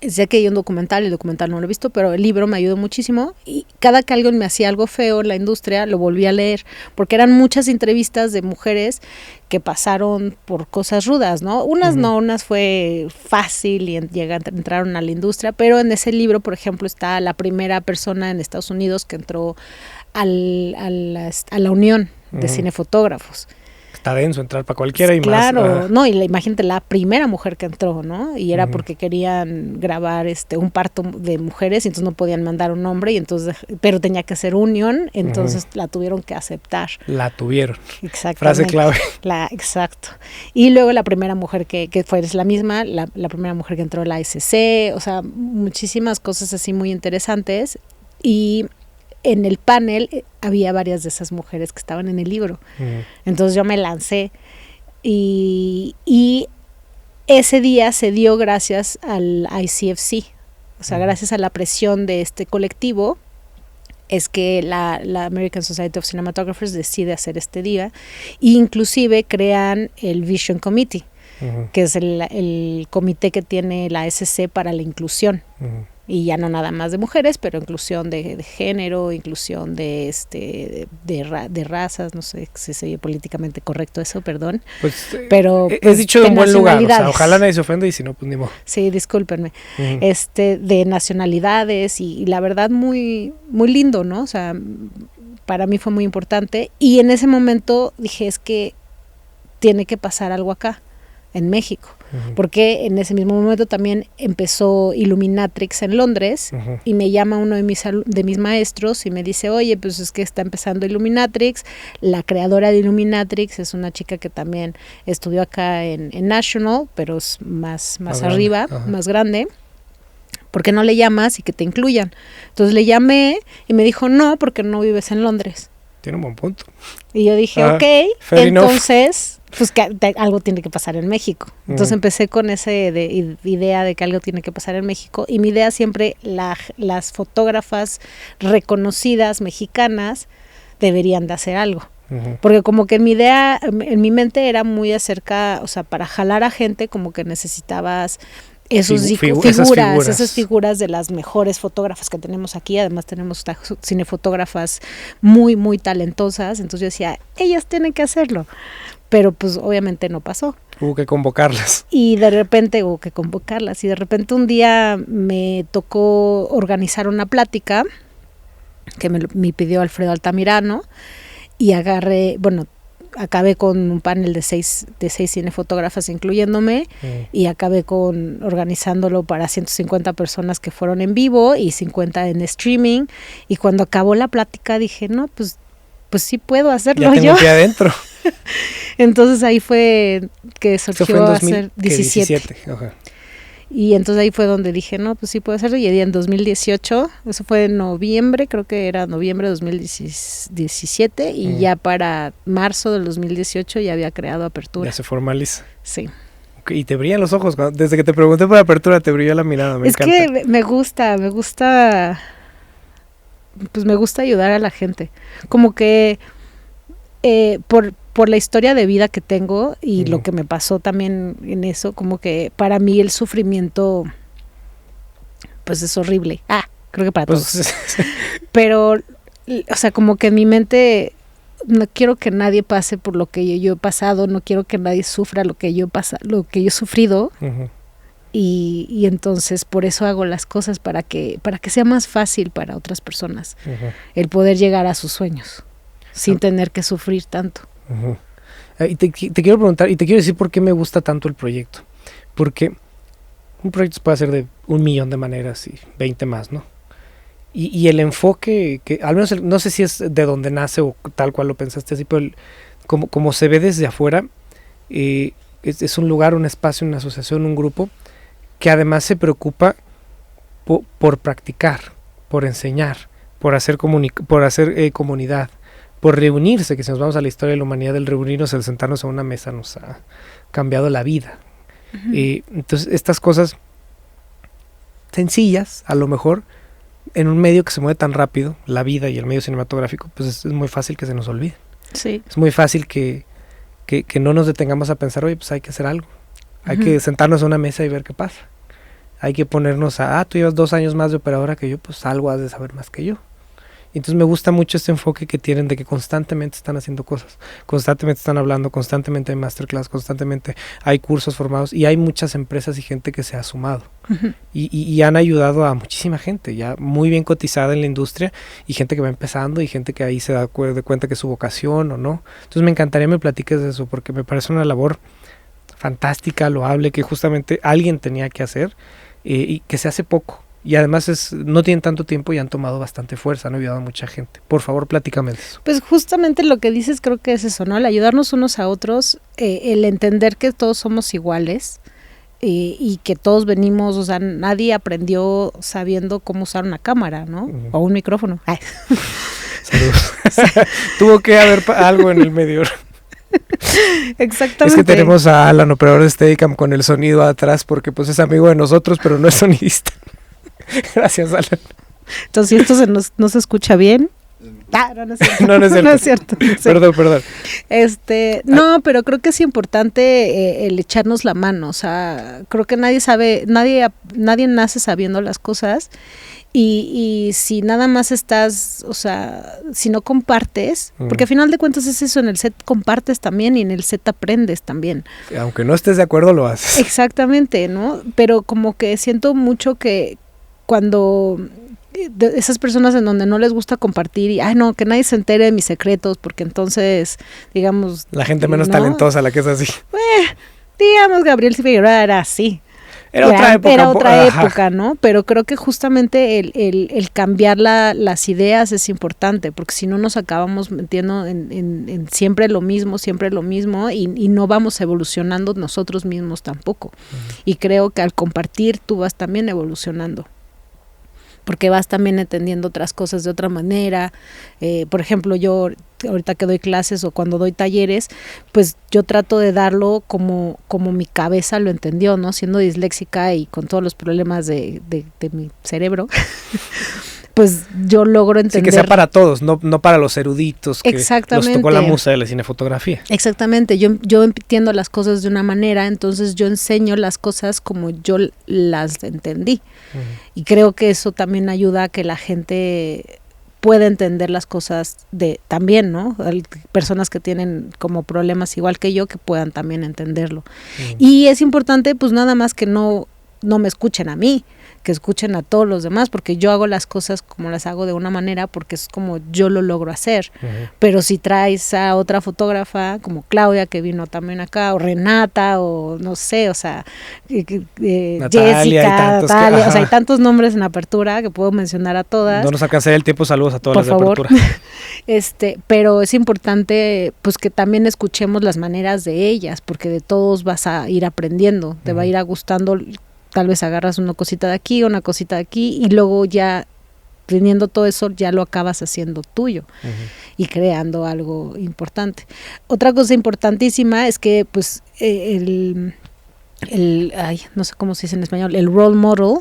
Sé que hay un documental, el documental no lo he visto, pero el libro me ayudó muchísimo y cada que alguien me hacía algo feo en la industria, lo volví a leer, porque eran muchas entrevistas de mujeres que pasaron por cosas rudas, ¿no? Unas no, unas fue fácil y entraron a la industria, pero en ese libro, por ejemplo, está la primera persona en Estados Unidos que entró a la Unión de Cinefotógrafos. Está denso entrar para cualquiera y claro, más. Claro, no, y imagínate la primera mujer que entró, ¿no? Y era porque querían grabar un parto de mujeres y entonces no podían mandar un hombre, y entonces, pero tenía que ser unión, entonces la tuvieron que aceptar. La tuvieron. Exactamente. Frase clave. Exacto. Y luego la primera mujer que fue la misma, la primera mujer que entró a la ASC, o sea, muchísimas cosas así muy interesantes. Y en el panel había varias de esas mujeres que estaban en el libro. Entonces yo me lancé y ese día se dio gracias al ICFC, o sea, gracias a la presión de este colectivo es que la American Society of Cinematographers decide hacer este día e inclusive crean el Vision Committee, que es el comité que tiene la SC para la inclusión. Y ya no nada más de mujeres, pero inclusión de género, inclusión de razas, no sé si se oye políticamente correcto eso, perdón. Pues, pero es dicho de un buen lugar, o sea, ojalá nadie se ofenda y si no, pues ni modo. Sí, discúlpenme. De nacionalidades y la verdad muy, muy lindo, ¿no? O sea, para mí fue muy importante y en ese momento dije, es que tiene que pasar algo acá. en México, porque en ese mismo momento también empezó Illuminatrix en Londres y me llama uno de mis maestros y me dice, oye, pues es que está empezando Illuminatrix, la creadora de Illuminatrix es una chica que también estudió acá en National, pero es más arriba, más grande. ¿Por qué no le llamas y que te incluyan? Entonces le llamé y me dijo, no, porque no vives en Londres. Tiene un buen punto. Y yo dije, ok, entonces, pues que algo tiene que pasar en México. Entonces empecé con esa idea de que algo tiene que pasar en México. Y mi idea siempre, las fotógrafas reconocidas mexicanas deberían de hacer algo. Porque como que en mi mente era muy acerca, o sea, para jalar a gente como que necesitabas esas figuras de las mejores fotógrafas que tenemos aquí. Además tenemos cinefotógrafas muy, muy talentosas. Entonces yo decía, ellas tienen que hacerlo. Pero pues obviamente no pasó. Hubo que convocarlas. Y de repente un día me tocó organizar una plática que me pidió Alfredo Altamirano y acabé con un panel de seis cinefotógrafas incluyéndome y acabé organizándolo para 150 personas que fueron en vivo y 50 en streaming, y cuando acabó la plática dije, no, pues sí puedo hacerlo. Ya tengo pie adentro. Entonces ahí fue que surgió a ser 17. Y entonces ahí fue donde dije, no, pues sí puedo hacerlo. Y en 2018, eso fue en noviembre, creo que era noviembre de 2017, y ya para marzo del 2018 ya había creado Apertura. Ya se formaliza. Sí. Okay, y te brillan los ojos, desde que te pregunté por Apertura te brilló la mirada, me encanta. Es que me gusta, pues me gusta ayudar a la gente. Como que por la historia de vida que tengo y lo que me pasó también en eso, como que para mí el sufrimiento pues es horrible. Creo que para todos. Pero, o sea, como que en mi mente no quiero que nadie pase por lo que yo he pasado, no quiero que nadie sufra lo que yo he sufrido. Y entonces por eso hago las cosas, para que sea más fácil para otras personas el poder llegar a sus sueños sin tener que sufrir tanto. Y te quiero preguntar, y te quiero decir por qué me gusta tanto el proyecto. Porque un proyecto se puede hacer de 1,000,000 de maneras y 20 más, ¿no? Y el enfoque, que al menos no sé si es de donde nace o tal cual lo pensaste así, pero como se ve desde afuera, es un lugar, un espacio, una asociación, un grupo que además se preocupa por practicar, por enseñar, por hacer comunidad, por reunirse, que si nos vamos a la historia de la humanidad, el reunirnos, el sentarnos a una mesa nos ha cambiado la vida. Entonces estas cosas sencillas, a lo mejor, en un medio que se mueve tan rápido, la vida y el medio cinematográfico, pues es muy fácil que se nos olvide. Sí. Es muy fácil que no nos detengamos a pensar, oye, pues hay que hacer algo. Hay que sentarnos a una mesa y ver qué pasa. Hay que ponernos tú llevas 2 años más de operadora que yo, pues algo has de saber más que yo. Entonces me gusta mucho este enfoque que tienen de que constantemente están haciendo cosas, constantemente están hablando, constantemente hay masterclass, constantemente hay cursos formados y hay muchas empresas y gente que se ha sumado y han ayudado a muchísima gente ya muy bien cotizada en la industria y gente que va empezando y gente que ahí se da de cuenta que es su vocación o no. Entonces me encantaría me platiques de eso porque me parece una labor fantástica, loable, que justamente alguien tenía que hacer y que se hace poco. Y además no tienen tanto tiempo y han tomado bastante fuerza, han ayudado a mucha gente. Por favor, platícame de eso. Pues justamente lo que dices creo que es eso, ¿no? El ayudarnos unos a otros, el entender que todos somos iguales y que todos venimos, o sea, nadie aprendió sabiendo cómo usar una cámara, ¿no? O un micrófono. Saludos. Tuvo que haber algo en el medio. Exactamente. Es que tenemos a Alan, operador de Steadicam, con el sonido atrás porque pues es amigo de nosotros, pero no es sonidista. Gracias, Alan. Entonces, si esto no se escucha bien. No es cierto. No es cierto. No es cierto. Perdón. No, pero creo que es importante el echarnos la mano. O sea, creo que nadie nace sabiendo las cosas. Y si nada más estás, o sea, si no compartes, porque al final de cuentas es eso, en el set compartes también y en el set aprendes también. Aunque no estés de acuerdo, lo haces. Exactamente, ¿no? Pero como que siento mucho que cuando esas personas en donde no les gusta compartir y, no, que nadie se entere de mis secretos, porque entonces, digamos... La gente menos talentosa, la que es así. digamos, Gabriel Figueroa era así. Era otra época, ¿no? Pero creo que justamente el cambiar las ideas es importante, porque si no nos acabamos metiendo en siempre lo mismo y no vamos evolucionando nosotros mismos tampoco. Y creo que al compartir tú vas también evolucionando, porque vas también entendiendo otras cosas de otra manera. Por ejemplo, yo ahorita que doy clases o cuando doy talleres, pues yo trato de darlo como mi cabeza lo entendió, ¿no? Siendo disléxica y con todos los problemas de mi cerebro, pues yo logro entender. Sí, que sea para todos, no para los eruditos que Exactamente. Los tocó la musa de la cinefotografía. Exactamente, yo entiendo las cosas de una manera, entonces yo enseño las cosas como yo las entendí. Y creo que eso también ayuda a que la gente pueda entender las cosas también, ¿no? Personas que tienen como problemas igual que yo, que puedan también entenderlo. Y es importante, pues nada más que no me escuchen a mí, que escuchen a todos los demás, porque yo hago las cosas como las hago de una manera, porque es como yo lo logro hacer. Pero si traes a otra fotógrafa como Claudia, que vino también acá, o Renata, o no sé, o sea, Jessica, Natalia, o sea, hay tantos nombres en apertura que puedo mencionar a todas. No nos alcanzaría el tiempo, saludos a todas las de apertura. Pero es importante pues que también escuchemos las maneras de ellas, porque de todos vas a ir aprendiendo, te va a ir gustando. Tal vez agarras una cosita de aquí, una cosita de aquí, y luego ya teniendo todo eso ya lo acabas haciendo tuyo y creando algo importante. Otra cosa importantísima es que pues no sé cómo se dice en español, el role model,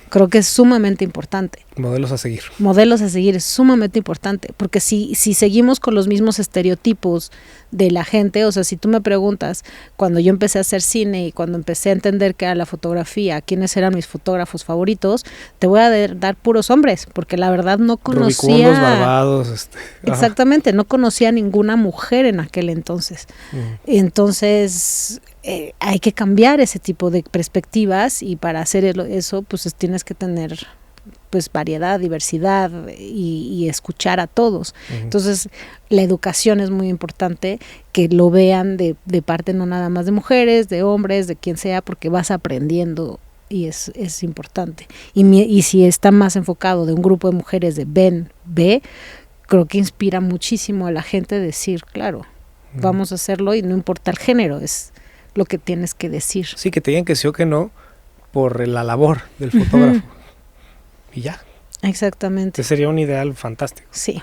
creo que es sumamente importante. Modelos a seguir. Modelos a seguir es sumamente importante, porque si seguimos con los mismos estereotipos de la gente, o sea, si tú me preguntas, cuando yo empecé a hacer cine y cuando empecé a entender qué era la fotografía, quiénes eran mis fotógrafos favoritos, te voy a dar puros hombres, porque la verdad no conocía... Rubicundos, barbados. Exactamente, no conocía a ninguna mujer en aquel entonces. Entonces... hay que cambiar ese tipo de perspectivas, y para hacer eso pues tienes que tener pues variedad, diversidad y escuchar a todos. Entonces la educación es muy importante, que lo vean de parte no nada más de mujeres, de hombres, de quien sea, porque vas aprendiendo y es importante. Y si está más enfocado de un grupo de mujeres de ve, creo que inspira muchísimo a la gente decir, claro, vamos a hacerlo y no importa el género, es lo que tienes que decir. Sí, que te digan que sí o que no por la labor del fotógrafo. Y ya. Exactamente. Ese sería un ideal fantástico. Sí.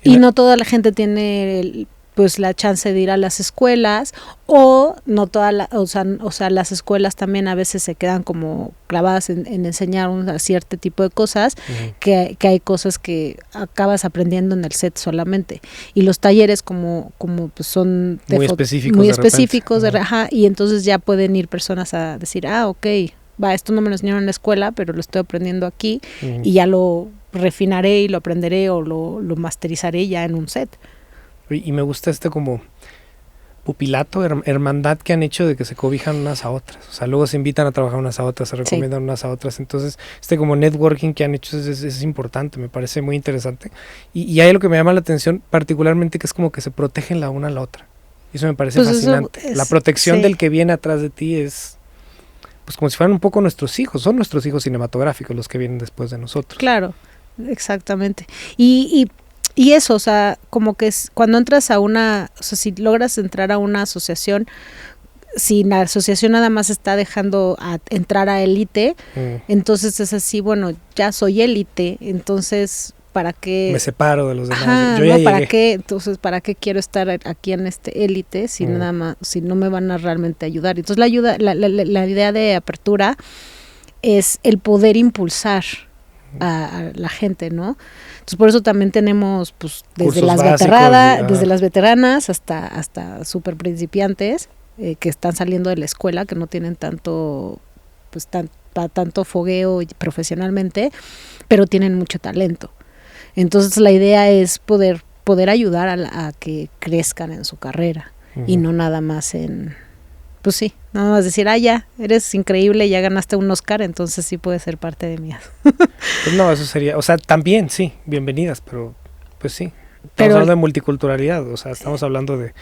Y no toda la gente tiene pues la chance de ir a las escuelas, o no toda o sea, las escuelas también a veces se quedan como clavadas en enseñar un cierto tipo de cosas, que hay cosas que acabas aprendiendo en el set solamente, y los talleres como pues son muy específicos, y entonces ya pueden ir personas a decir, ok, esto no me lo enseñaron en la escuela, pero lo estoy aprendiendo aquí, y ya lo refinaré y lo aprenderé o lo masterizaré ya en un set. Y me gusta como pupilato, hermandad que han hecho de que se cobijan unas a otras. O sea, luego se invitan a trabajar unas a otras, se recomiendan unas a otras. Entonces, como networking que han hecho es importante, me parece muy interesante. Y hay algo que me llama la atención particularmente, que es como que se protegen la una a la otra. Y eso me parece fascinante. La protección del que viene atrás de ti es pues como si fueran un poco nuestros hijos. Son nuestros hijos cinematográficos los que vienen después de nosotros. Claro, exactamente. Y eso, o sea, como que cuando entras a o sea, si logras entrar a una asociación, si la asociación nada más está dejando entrar a élite, entonces es así, bueno, ya soy élite, entonces, ¿para qué? Me separo de los demás. Yo ya llegué. ¿Para qué? Entonces, ¿para qué quiero estar aquí en este élite si nada más, si no me van a realmente ayudar? Entonces, la idea de apertura es el poder impulsar a la gente, ¿no? Entonces por eso también tenemos pues desde las veteranas hasta súper principiantes que están saliendo de la escuela, que no tienen tanto tanto fogueo profesionalmente, pero tienen mucho talento. Entonces la idea es poder ayudar a que crezcan en su carrera, y no nada más pues sí, nada más decir, ya, eres increíble, ya ganaste un Oscar, entonces sí puedes ser parte de mí. Pues no, eso sería, o sea, también sí, bienvenidas, pero pues sí. Estamos hablando de multiculturalidad, o sea, estamos hablando de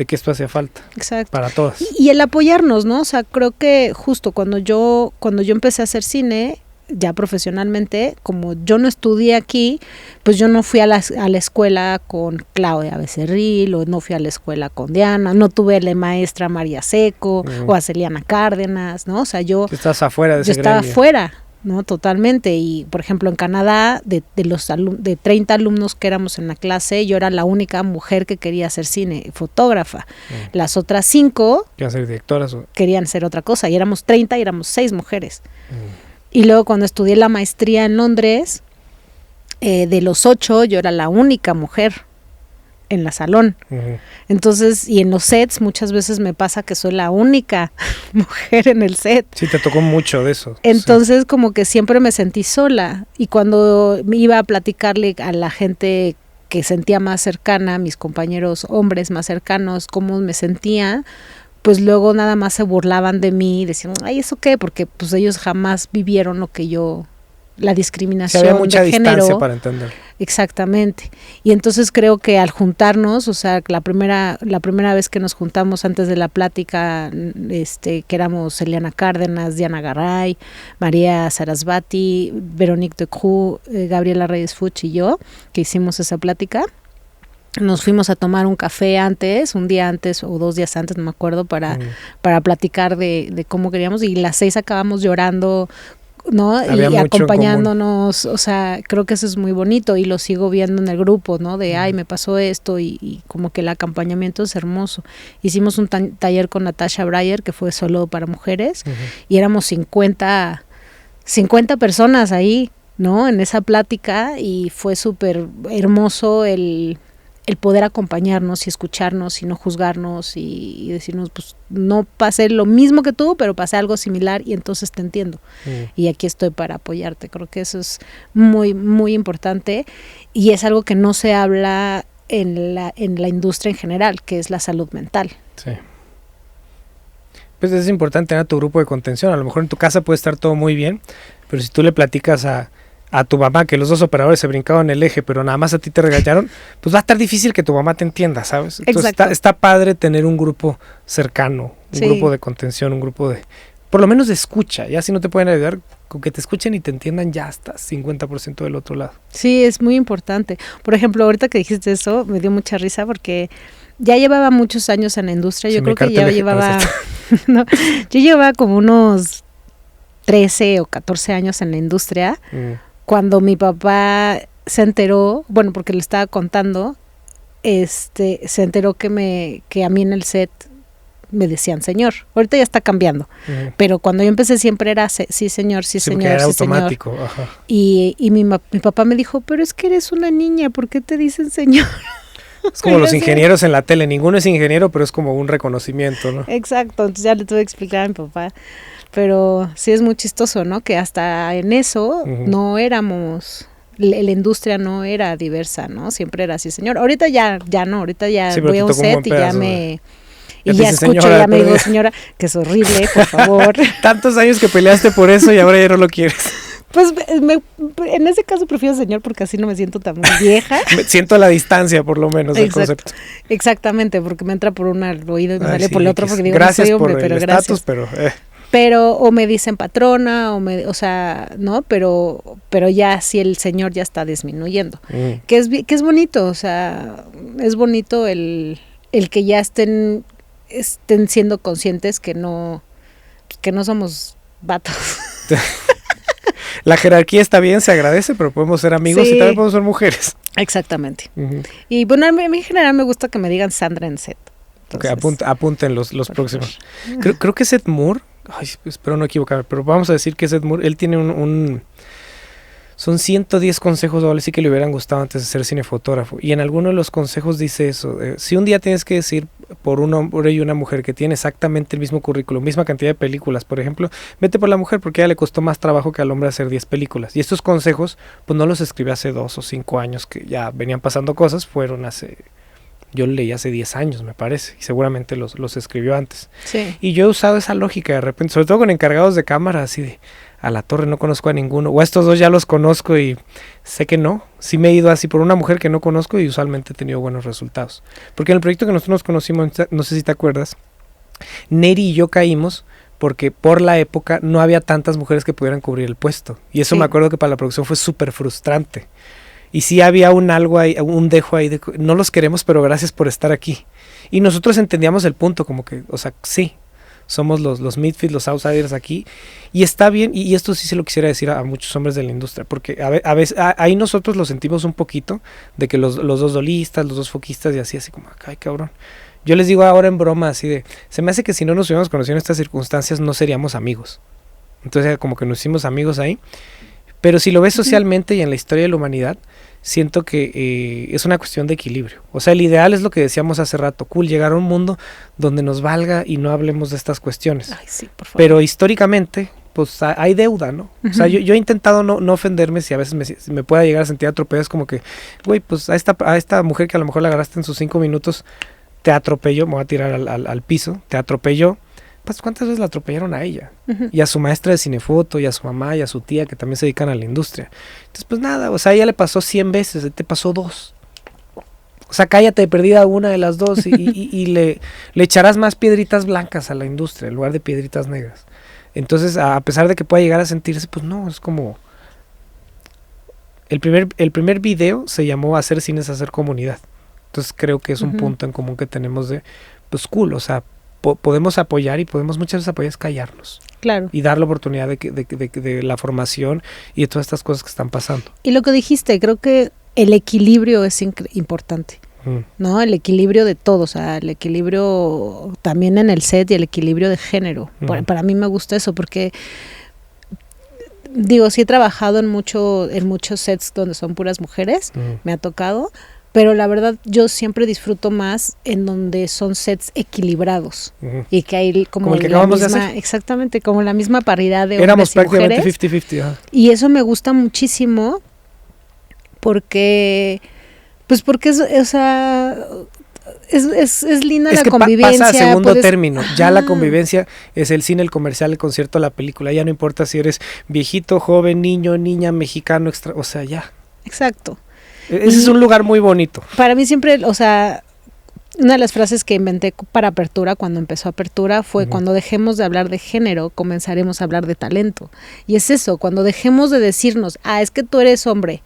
que esto hacía falta. Exacto. Para todas. Y el apoyarnos, ¿no? O sea, creo que justo cuando yo empecé a hacer cine, ya profesionalmente, como yo no estudié aquí, pues yo no fui a la escuela con Claudia Becerril, o no fui a la escuela con Diana, no tuve la maestra María Seco, o a Celiana Cárdenas, ¿no? O sea, estás afuera de ese gremio. Yo estaba afuera, ¿no? Totalmente. Y por ejemplo en Canadá, de 30 alumnos que éramos en la clase, yo era la única mujer que quería hacer cine, fotógrafa. Las otras 5 querían ser directoras querían ser otra cosa, y éramos 30 y éramos 6 mujeres. Y luego cuando estudié la maestría en Londres, de los 8 yo era la única mujer en la salón. Entonces, y en los sets muchas veces me pasa que soy la única mujer en el set. Sí, te tocó mucho de eso. Entonces, sí, como que siempre me sentí sola. Y cuando iba a platicarle a la gente que sentía más cercana, mis compañeros hombres más cercanos, cómo me sentía, pues luego nada más se burlaban de mí y decían, ay, ¿eso qué? Porque pues ellos jamás vivieron lo que yo, la discriminación de género. Había mucha distancia para entender. Exactamente. Y entonces creo que al juntarnos, o sea, la primera vez que nos juntamos antes de la plática, que éramos Celiana Cárdenas, Diana Garay, María Sarasvati, Veronique Decroux, Gabriela Reyes Fuch y yo, que hicimos esa plática, nos fuimos a tomar un café antes, un día antes o 2 días antes, no me acuerdo, para platicar de cómo queríamos, y las 6 acabamos llorando, ¿no? Y acompañándonos, o sea, creo que eso es muy bonito y lo sigo viendo en el grupo, ¿no? De, ay, me pasó esto y como que el acompañamiento es hermoso. Hicimos un taller con Natasha Breyer que fue solo para mujeres y éramos 50 personas ahí, ¿no? En esa plática, y fue súper hermoso el poder acompañarnos y escucharnos y no juzgarnos y decirnos, pues no pasé lo mismo que tú, pero pasé algo similar y entonces te entiendo. Y aquí estoy para apoyarte. Creo que eso es muy, muy importante y es algo que no se habla en la industria en general, que es la salud mental. Sí. Pues es importante tener tu grupo de contención. A lo mejor en tu casa puede estar todo muy bien, pero si tú le platicas a tu mamá que los 2 operadores se brincaban el eje, pero nada más a ti te regañaron, pues va a estar difícil que tu mamá te entienda, ¿sabes? Entonces está padre tener un grupo cercano, un grupo de contención, un grupo de, por lo menos de escucha. Ya si no te pueden ayudar, con que te escuchen y te entiendan, ya estás 50% del otro lado. Sí, es muy importante. Por ejemplo, ahorita que dijiste eso, me dio mucha risa porque ya llevaba muchos años en la industria. Yo creo que ya llevaba no, yo llevaba como unos 13 o 14 años en la industria. Cuando mi papá se enteró, bueno, porque le estaba contando, se enteró que a mí en el set me decían señor. Ahorita ya está cambiando, pero cuando yo empecé siempre era sí señor, sí señor, era sí automático. Señor. Ajá. Y mi papá me dijo, pero es que eres una niña, ¿por qué te dicen señor? Es como los ingenieros en la tele, ninguno es ingeniero, pero es como un reconocimiento, ¿no? Exacto, entonces ya le tuve que explicar a mi papá. Pero sí es muy chistoso, ¿no? Que hasta en eso no éramos, la industria no era diversa, ¿no? Siempre era así, señor. Ahorita ya no, ahorita ya sí, voy a un set y ya me... Y ya escucho, señora, ya me digo, señora, que es horrible, por favor. Tantos años que peleaste por eso y ahora ya no lo quieres. Pues en ese caso prefiero señor porque así no me siento tan vieja. Me siento a la distancia, por lo menos, del concepto. Exactamente, porque me entra por un oído y me sale por el otro porque digo, gracias, no soy hombre, pero gracias. Pero o me dicen patrona o sea, ¿no? Pero ya si el señor ya está disminuyendo. Que es bonito, o sea, es bonito el que ya estén siendo conscientes que no somos vatos. La jerarquía está bien, se agradece, pero podemos ser amigos y también podemos ser mujeres. Exactamente. Y bueno, a mí en general me gusta que me digan Sandra en set. Entonces, apunten los próximos. Creo que Seth Moore, espero no equivocarme, pero vamos a decir que Seth Moore, él tiene son 110 consejos, o sí que le hubieran gustado antes de ser cinefotógrafo. Y en alguno de los consejos dice eso. Si un día tienes que decir por un hombre y una mujer que tiene exactamente el mismo currículum, misma cantidad de películas, por ejemplo, vete por la mujer porque a ella le costó más trabajo que al hombre hacer 10 películas. Y estos consejos, pues no los escribí hace 2 o 5 años que ya venían pasando cosas, yo lo leí hace 10 años, me parece, y seguramente los escribió antes. Sí. Y yo he usado esa lógica de repente, sobre todo con encargados de cámara, así de, a la torre, no conozco a ninguno, o a estos dos ya los conozco y sé que no. Sí me he ido así por una mujer que no conozco y usualmente he tenido buenos resultados. Porque en el proyecto que nosotros nos conocimos, no sé si te acuerdas, Neri y yo caímos porque por la época no había tantas mujeres que pudieran cubrir el puesto. Y eso me acuerdo que para la producción fue súper frustrante. Y sí había algo ahí, un dejo ahí de no los queremos, pero gracias por estar aquí. Y nosotros entendíamos el punto, como que, o sea, sí, somos los midfield, los outsiders aquí, y está bien, y esto sí se lo quisiera decir a muchos hombres de la industria, porque a veces ahí nosotros lo sentimos un poquito, de que los dos dolistas, los dos foquistas, y así como, ay cabrón. Yo les digo ahora en broma, así de, se me hace que si no nos hubiéramos conocido en estas circunstancias, no seríamos amigos. Entonces como que nos hicimos amigos ahí, pero si lo ves socialmente y en la historia de la humanidad, siento que es una cuestión de equilibrio. O sea, el ideal es lo que decíamos hace rato, cool, llegar a un mundo donde nos valga y no hablemos de estas cuestiones. Ay, sí, por favor. Pero históricamente, pues hay deuda, ¿no? O sea, yo he intentado no ofenderme si a veces me pueda llegar a sentir atropellado, es como que, güey, pues a esta mujer que a lo mejor la agarraste en sus 5 minutos, te atropelló, me voy a tirar al piso, te atropelló. Pues ¿cuántas veces la atropellaron a ella? Y a su maestra de cinefoto, y a su mamá, y a su tía, que también se dedican a la industria. Entonces, pues nada, o sea, a ella le pasó 100 veces, te pasó 2. O sea, cállate de perdida una de las 2 y le echarás más piedritas blancas a la industria en lugar de piedritas negras. Entonces, a pesar de que pueda llegar a sentirse, pues no, es como... El primer video se llamó Hacer cine es hacer comunidad. Entonces creo que es un punto en común que tenemos de, pues cool, o sea, podemos apoyar y podemos muchas veces apoyar es callarnos. Claro. Y dar la oportunidad de la formación y de todas estas cosas que están pasando. Y lo que dijiste, creo que el equilibrio es importante, ¿no? El equilibrio de todo, o sea, el equilibrio también en el set y el equilibrio de género. Para mí me gusta eso porque, digo, sí he trabajado en muchos sets donde son puras mujeres, me ha tocado, pero la verdad yo siempre disfruto más en donde son sets equilibrados y que hay como el que acabamos de hacer. Exactamente, como la misma paridad de hombres y mujeres. Éramos prácticamente 50-50. Y eso me gusta muchísimo porque es, o sea, es linda la convivencia. Pasa a segundo término. Ya la convivencia es el cine, el comercial, el concierto, la película. Ya no importa si eres viejito, joven, niño, niña, mexicano, o sea, ya. Exacto. Ese es un lugar muy bonito. Para mí siempre, o sea, una de las frases que inventé para Apertura, cuando empezó Apertura, fue cuando dejemos de hablar de género, comenzaremos a hablar de talento. Y es eso, cuando dejemos de decirnos, es que tú eres hombre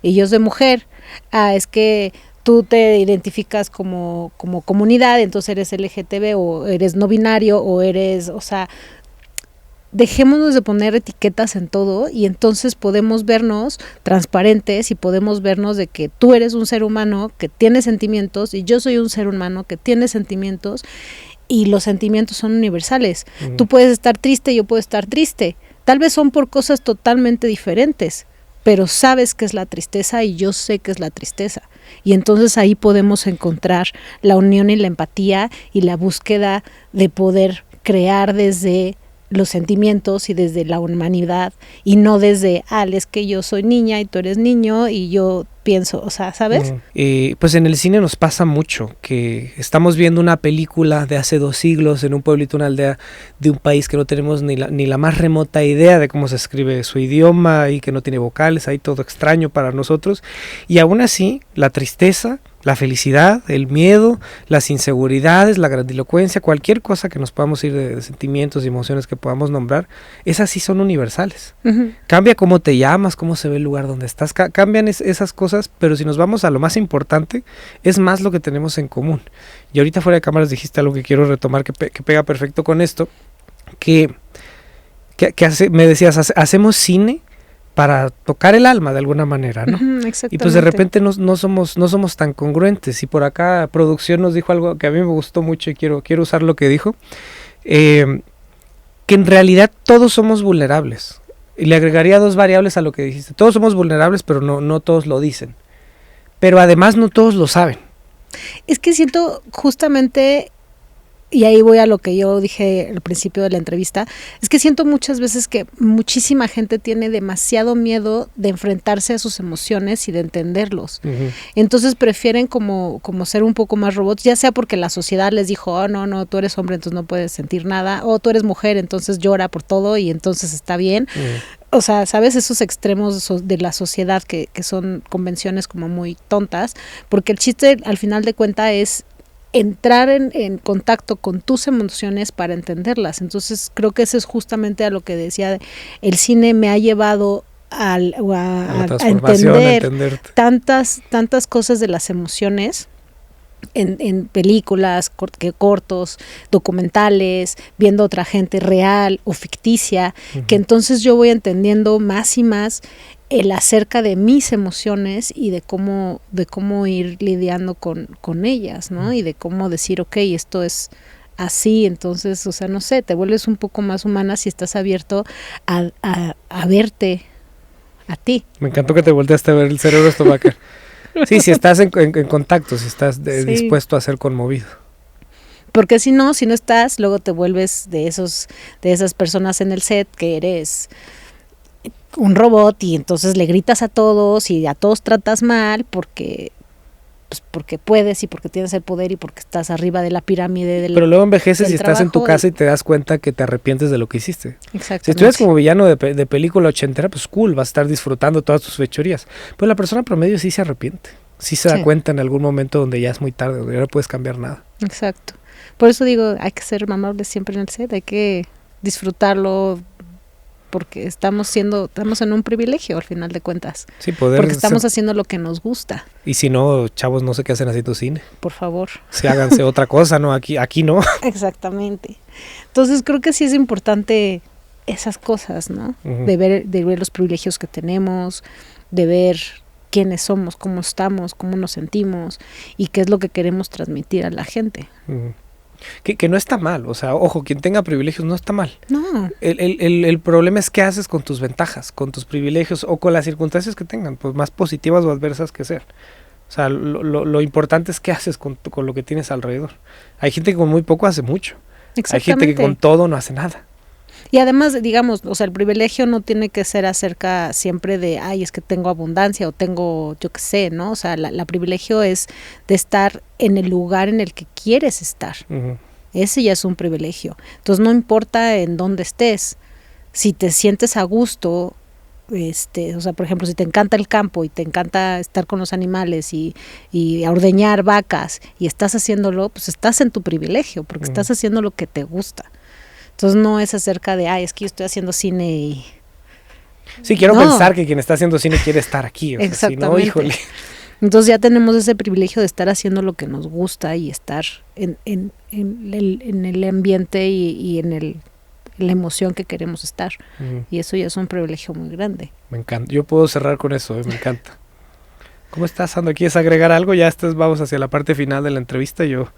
y yo soy mujer, es que tú te identificas como comunidad, entonces eres LGTB o eres no binario o eres, o sea, dejémonos de poner etiquetas en todo y entonces podemos vernos transparentes y podemos vernos de que tú eres un ser humano que tiene sentimientos y yo soy un ser humano que tiene sentimientos y los sentimientos son universales. Tú puedes estar triste, yo puedo estar triste. Tal vez son por cosas totalmente diferentes, pero sabes qué es la tristeza y yo sé qué es la tristeza. Y entonces ahí podemos encontrar la unión y la empatía y la búsqueda de poder crear desde los sentimientos y desde la humanidad y no desde, es que yo soy niña y tú eres niño y yo pienso, o sea, ¿sabes? Pues en el cine nos pasa mucho que estamos viendo una película de hace 2 siglos en un pueblito, una aldea de un país que no tenemos ni la más remota idea de cómo se escribe su idioma y que no tiene vocales, ahí todo extraño para nosotros, y aún así la tristeza, la felicidad, el miedo, las inseguridades, la grandilocuencia, cualquier cosa que nos podamos ir de sentimientos y emociones que podamos nombrar, esas sí son universales. Cambia cómo te llamas, cómo se ve el lugar donde estás, cambian esas cosas, pero si nos vamos a lo más importante, es más lo que tenemos en común. Y ahorita fuera de cámaras dijiste algo que quiero retomar, que pega perfecto con esto, que me decías, hacemos cine para tocar el alma de alguna manera, ¿no? Exactamente. Y pues de repente no somos tan congruentes. Y por acá producción nos dijo algo que a mí me gustó mucho y quiero usar lo que dijo, que en realidad todos somos vulnerables. Y le agregaría 2 variables a lo que dijiste. Todos somos vulnerables, pero no todos lo dicen. Pero además no todos lo saben. Es que siento justamente y ahí voy a lo que yo dije al principio de la entrevista, es que siento muchas veces que muchísima gente tiene demasiado miedo de enfrentarse a sus emociones y de entenderlos. Entonces prefieren como ser un poco más robots, ya sea porque la sociedad les dijo, oh, no, tú eres hombre, entonces no puedes sentir nada, o tú eres mujer, entonces llora por todo y entonces está bien. O sea, ¿sabes? Esos extremos de la sociedad que son convenciones como muy tontas, porque el chiste al final de cuentas es entrar en contacto con tus emociones para entenderlas. Entonces creo que eso es justamente a lo que decía, el cine me ha llevado a entender tantas cosas de las emociones en películas, cortos, documentales, viendo a otra gente real o ficticia, que entonces yo voy entendiendo más y más el acerca de mis emociones y de cómo ir lidiando con ellas, ¿no? Y de cómo decir, ok, esto es así, entonces, o sea, no sé, te vuelves un poco más humana si estás abierto a verte a ti. Me encantó que te volteaste a ver el cerebro estomacal. Sí, si estás en contacto, si estás dispuesto a ser conmovido. Porque si no estás, luego te vuelves de esas personas en el set que eres un robot y entonces le gritas a todos y a todos tratas mal porque puedes y porque tienes el poder y porque estás arriba de la pirámide del. Pero luego envejeces y estás en tu casa y te das cuenta que te arrepientes de lo que hiciste. Exactamente. Si estuvieras como villano de película ochentera, pues cool, vas a estar disfrutando todas tus fechorías. Pero la persona promedio sí se arrepiente. Sí se da cuenta en algún momento donde ya es muy tarde, donde ya no puedes cambiar nada. Exacto. Por eso digo, hay que ser amables siempre en el set, hay que disfrutarlo, porque estamos en un privilegio al final de cuentas. Sí, porque estamos haciendo lo que nos gusta. Y si no, chavos, no sé qué hacen haciendo cine. Por favor. Sí, háganse otra cosa, ¿no? Aquí no. Exactamente. Entonces creo que sí es importante esas cosas, ¿no? De ver los privilegios que tenemos, de ver quiénes somos, cómo estamos, cómo nos sentimos y qué es lo que queremos transmitir a la gente. Que no está mal, o sea, ojo, quien tenga privilegios no está mal. No. El problema es qué haces con tus ventajas, con tus privilegios o con las circunstancias que tengan, pues más positivas o adversas que sean. O sea, lo importante es qué haces con lo que tienes alrededor. Hay gente que con muy poco hace mucho. Hay gente que con todo no hace nada. Y además, digamos, o sea, el privilegio no tiene que ser acerca siempre de, ay, es que tengo abundancia o tengo, yo qué sé, ¿no? O sea, la privilegio es de estar en el lugar en el que quieres estar. Ese ya es un privilegio. Entonces, no importa en dónde estés, si te sientes a gusto, o sea, por ejemplo, si te encanta el campo y te encanta estar con los animales y ordeñar vacas y estás haciéndolo, pues estás en tu privilegio, porque estás haciendo lo que te gusta. Entonces no es acerca de, ay, es que yo estoy haciendo cine y... Sí, quiero pensar que quien está haciendo cine quiere estar aquí. O sea, si no, híjole. Entonces ya tenemos ese privilegio de estar haciendo lo que nos gusta y estar en el ambiente y en la emoción que queremos estar. Y eso ya es un privilegio muy grande. Me encanta. Yo puedo cerrar con eso, me encanta. ¿Cómo estás, Sandra? ¿Quieres agregar algo? Ya vamos hacia la parte final de la entrevista. Yo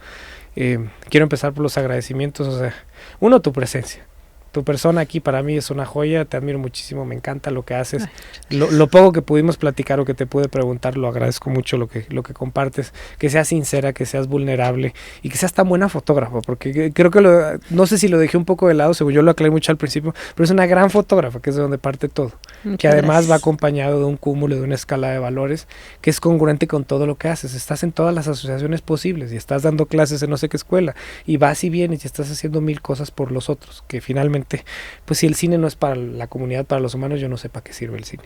quiero empezar por los agradecimientos. O sea, uno, tu presencia. Tu persona aquí para mí es una joya, te admiro muchísimo, me encanta lo que haces. Lo poco que pudimos platicar o que te pude preguntar, lo agradezco mucho lo que compartes, que seas sincera, que seas vulnerable y que seas tan buena fotógrafa, porque creo que no sé si lo dejé un poco de lado, según yo lo aclaré mucho al principio, pero es una gran fotógrafa, que es de donde parte todo. Muchas que además gracias. Va acompañado de un cúmulo, de una escala de valores que es congruente con todo lo que haces. Estás en todas las asociaciones posibles y estás dando clases en no sé qué escuela y vas y vienes y estás haciendo 1000 cosas por los otros, que finalmente pues si el cine no es para la comunidad, para los humanos, yo no sé para qué sirve el cine.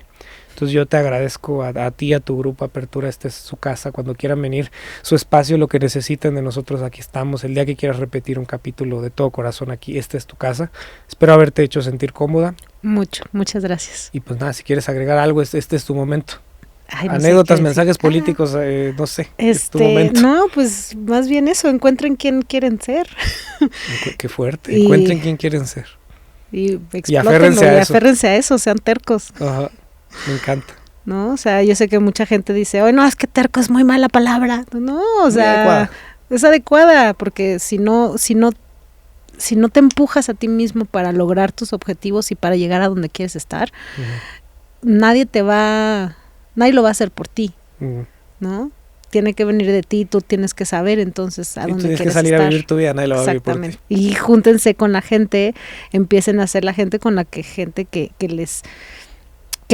Entonces yo te agradezco a ti, a tu grupo Apertura, esta es su casa, cuando quieran venir, su espacio, lo que necesiten de nosotros, aquí estamos. El día que quieras repetir un capítulo, de todo corazón aquí, esta es tu casa. Espero haberte hecho sentir cómoda. Muchas gracias. Y pues nada, si quieres agregar algo, este es tu momento. Ay, no anécdotas, mensajes políticos, no sé, es tu momento. No, pues más bien eso, encuentren quién quieren ser. Qué fuerte, encuentren quién quieren ser. Y aférrense a eso, sean tercos. Ajá, me encanta. No, o sea, yo sé que mucha gente dice, oh, no, es que terco es muy mala palabra. No, o sea, es adecuada, porque si no te empujas a ti mismo para lograr tus objetivos y para llegar a donde quieres estar, nadie lo va a hacer por ti, ¿no? tiene que venir de ti, tú tienes que saber entonces a dónde quieres tienes que salir estar. A vivir tu vida, nadie lo va a vivir por ti. Exactamente. Y júntense con la gente, empiecen a ser la gente con la que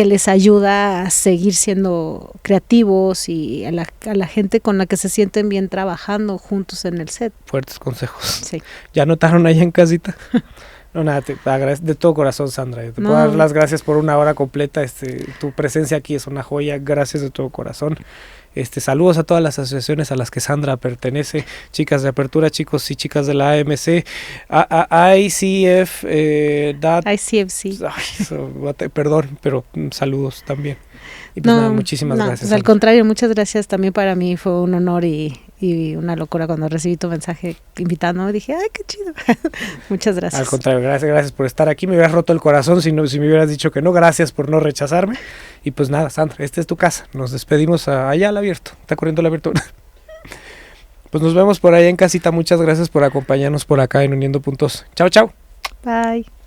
les ayuda a seguir siendo creativos, y a la gente con la que se sienten bien trabajando juntos en el set. Fuertes consejos. Sí. ¿Ya notaron allá en casita? No, nada, te agradezco de todo corazón, Sandra. Te puedo dar las gracias por una hora completa. Tu presencia aquí es una joya. Gracias de todo corazón. Saludos a todas las asociaciones a las que Sandra pertenece, chicas de Apertura, chicos y chicas de la AMC, ICF, ICFC. Perdón, pero saludos también. Y pues nada, muchísimas gracias. Pues al contrario, muchas gracias. También para mí fue un honor y una locura cuando recibí tu mensaje invitándome. Dije, ay, qué chido. Muchas gracias. Al contrario, gracias por estar aquí. Me hubieras roto el corazón si me hubieras dicho que no. Gracias por no rechazarme. Y pues nada, Sandra, esta es tu casa. Nos despedimos allá al abierto. Está corriendo el abierto. Pues nos vemos por allá en casita. Muchas gracias por acompañarnos por acá en Uniendo Puntos. Chao, chao. Bye.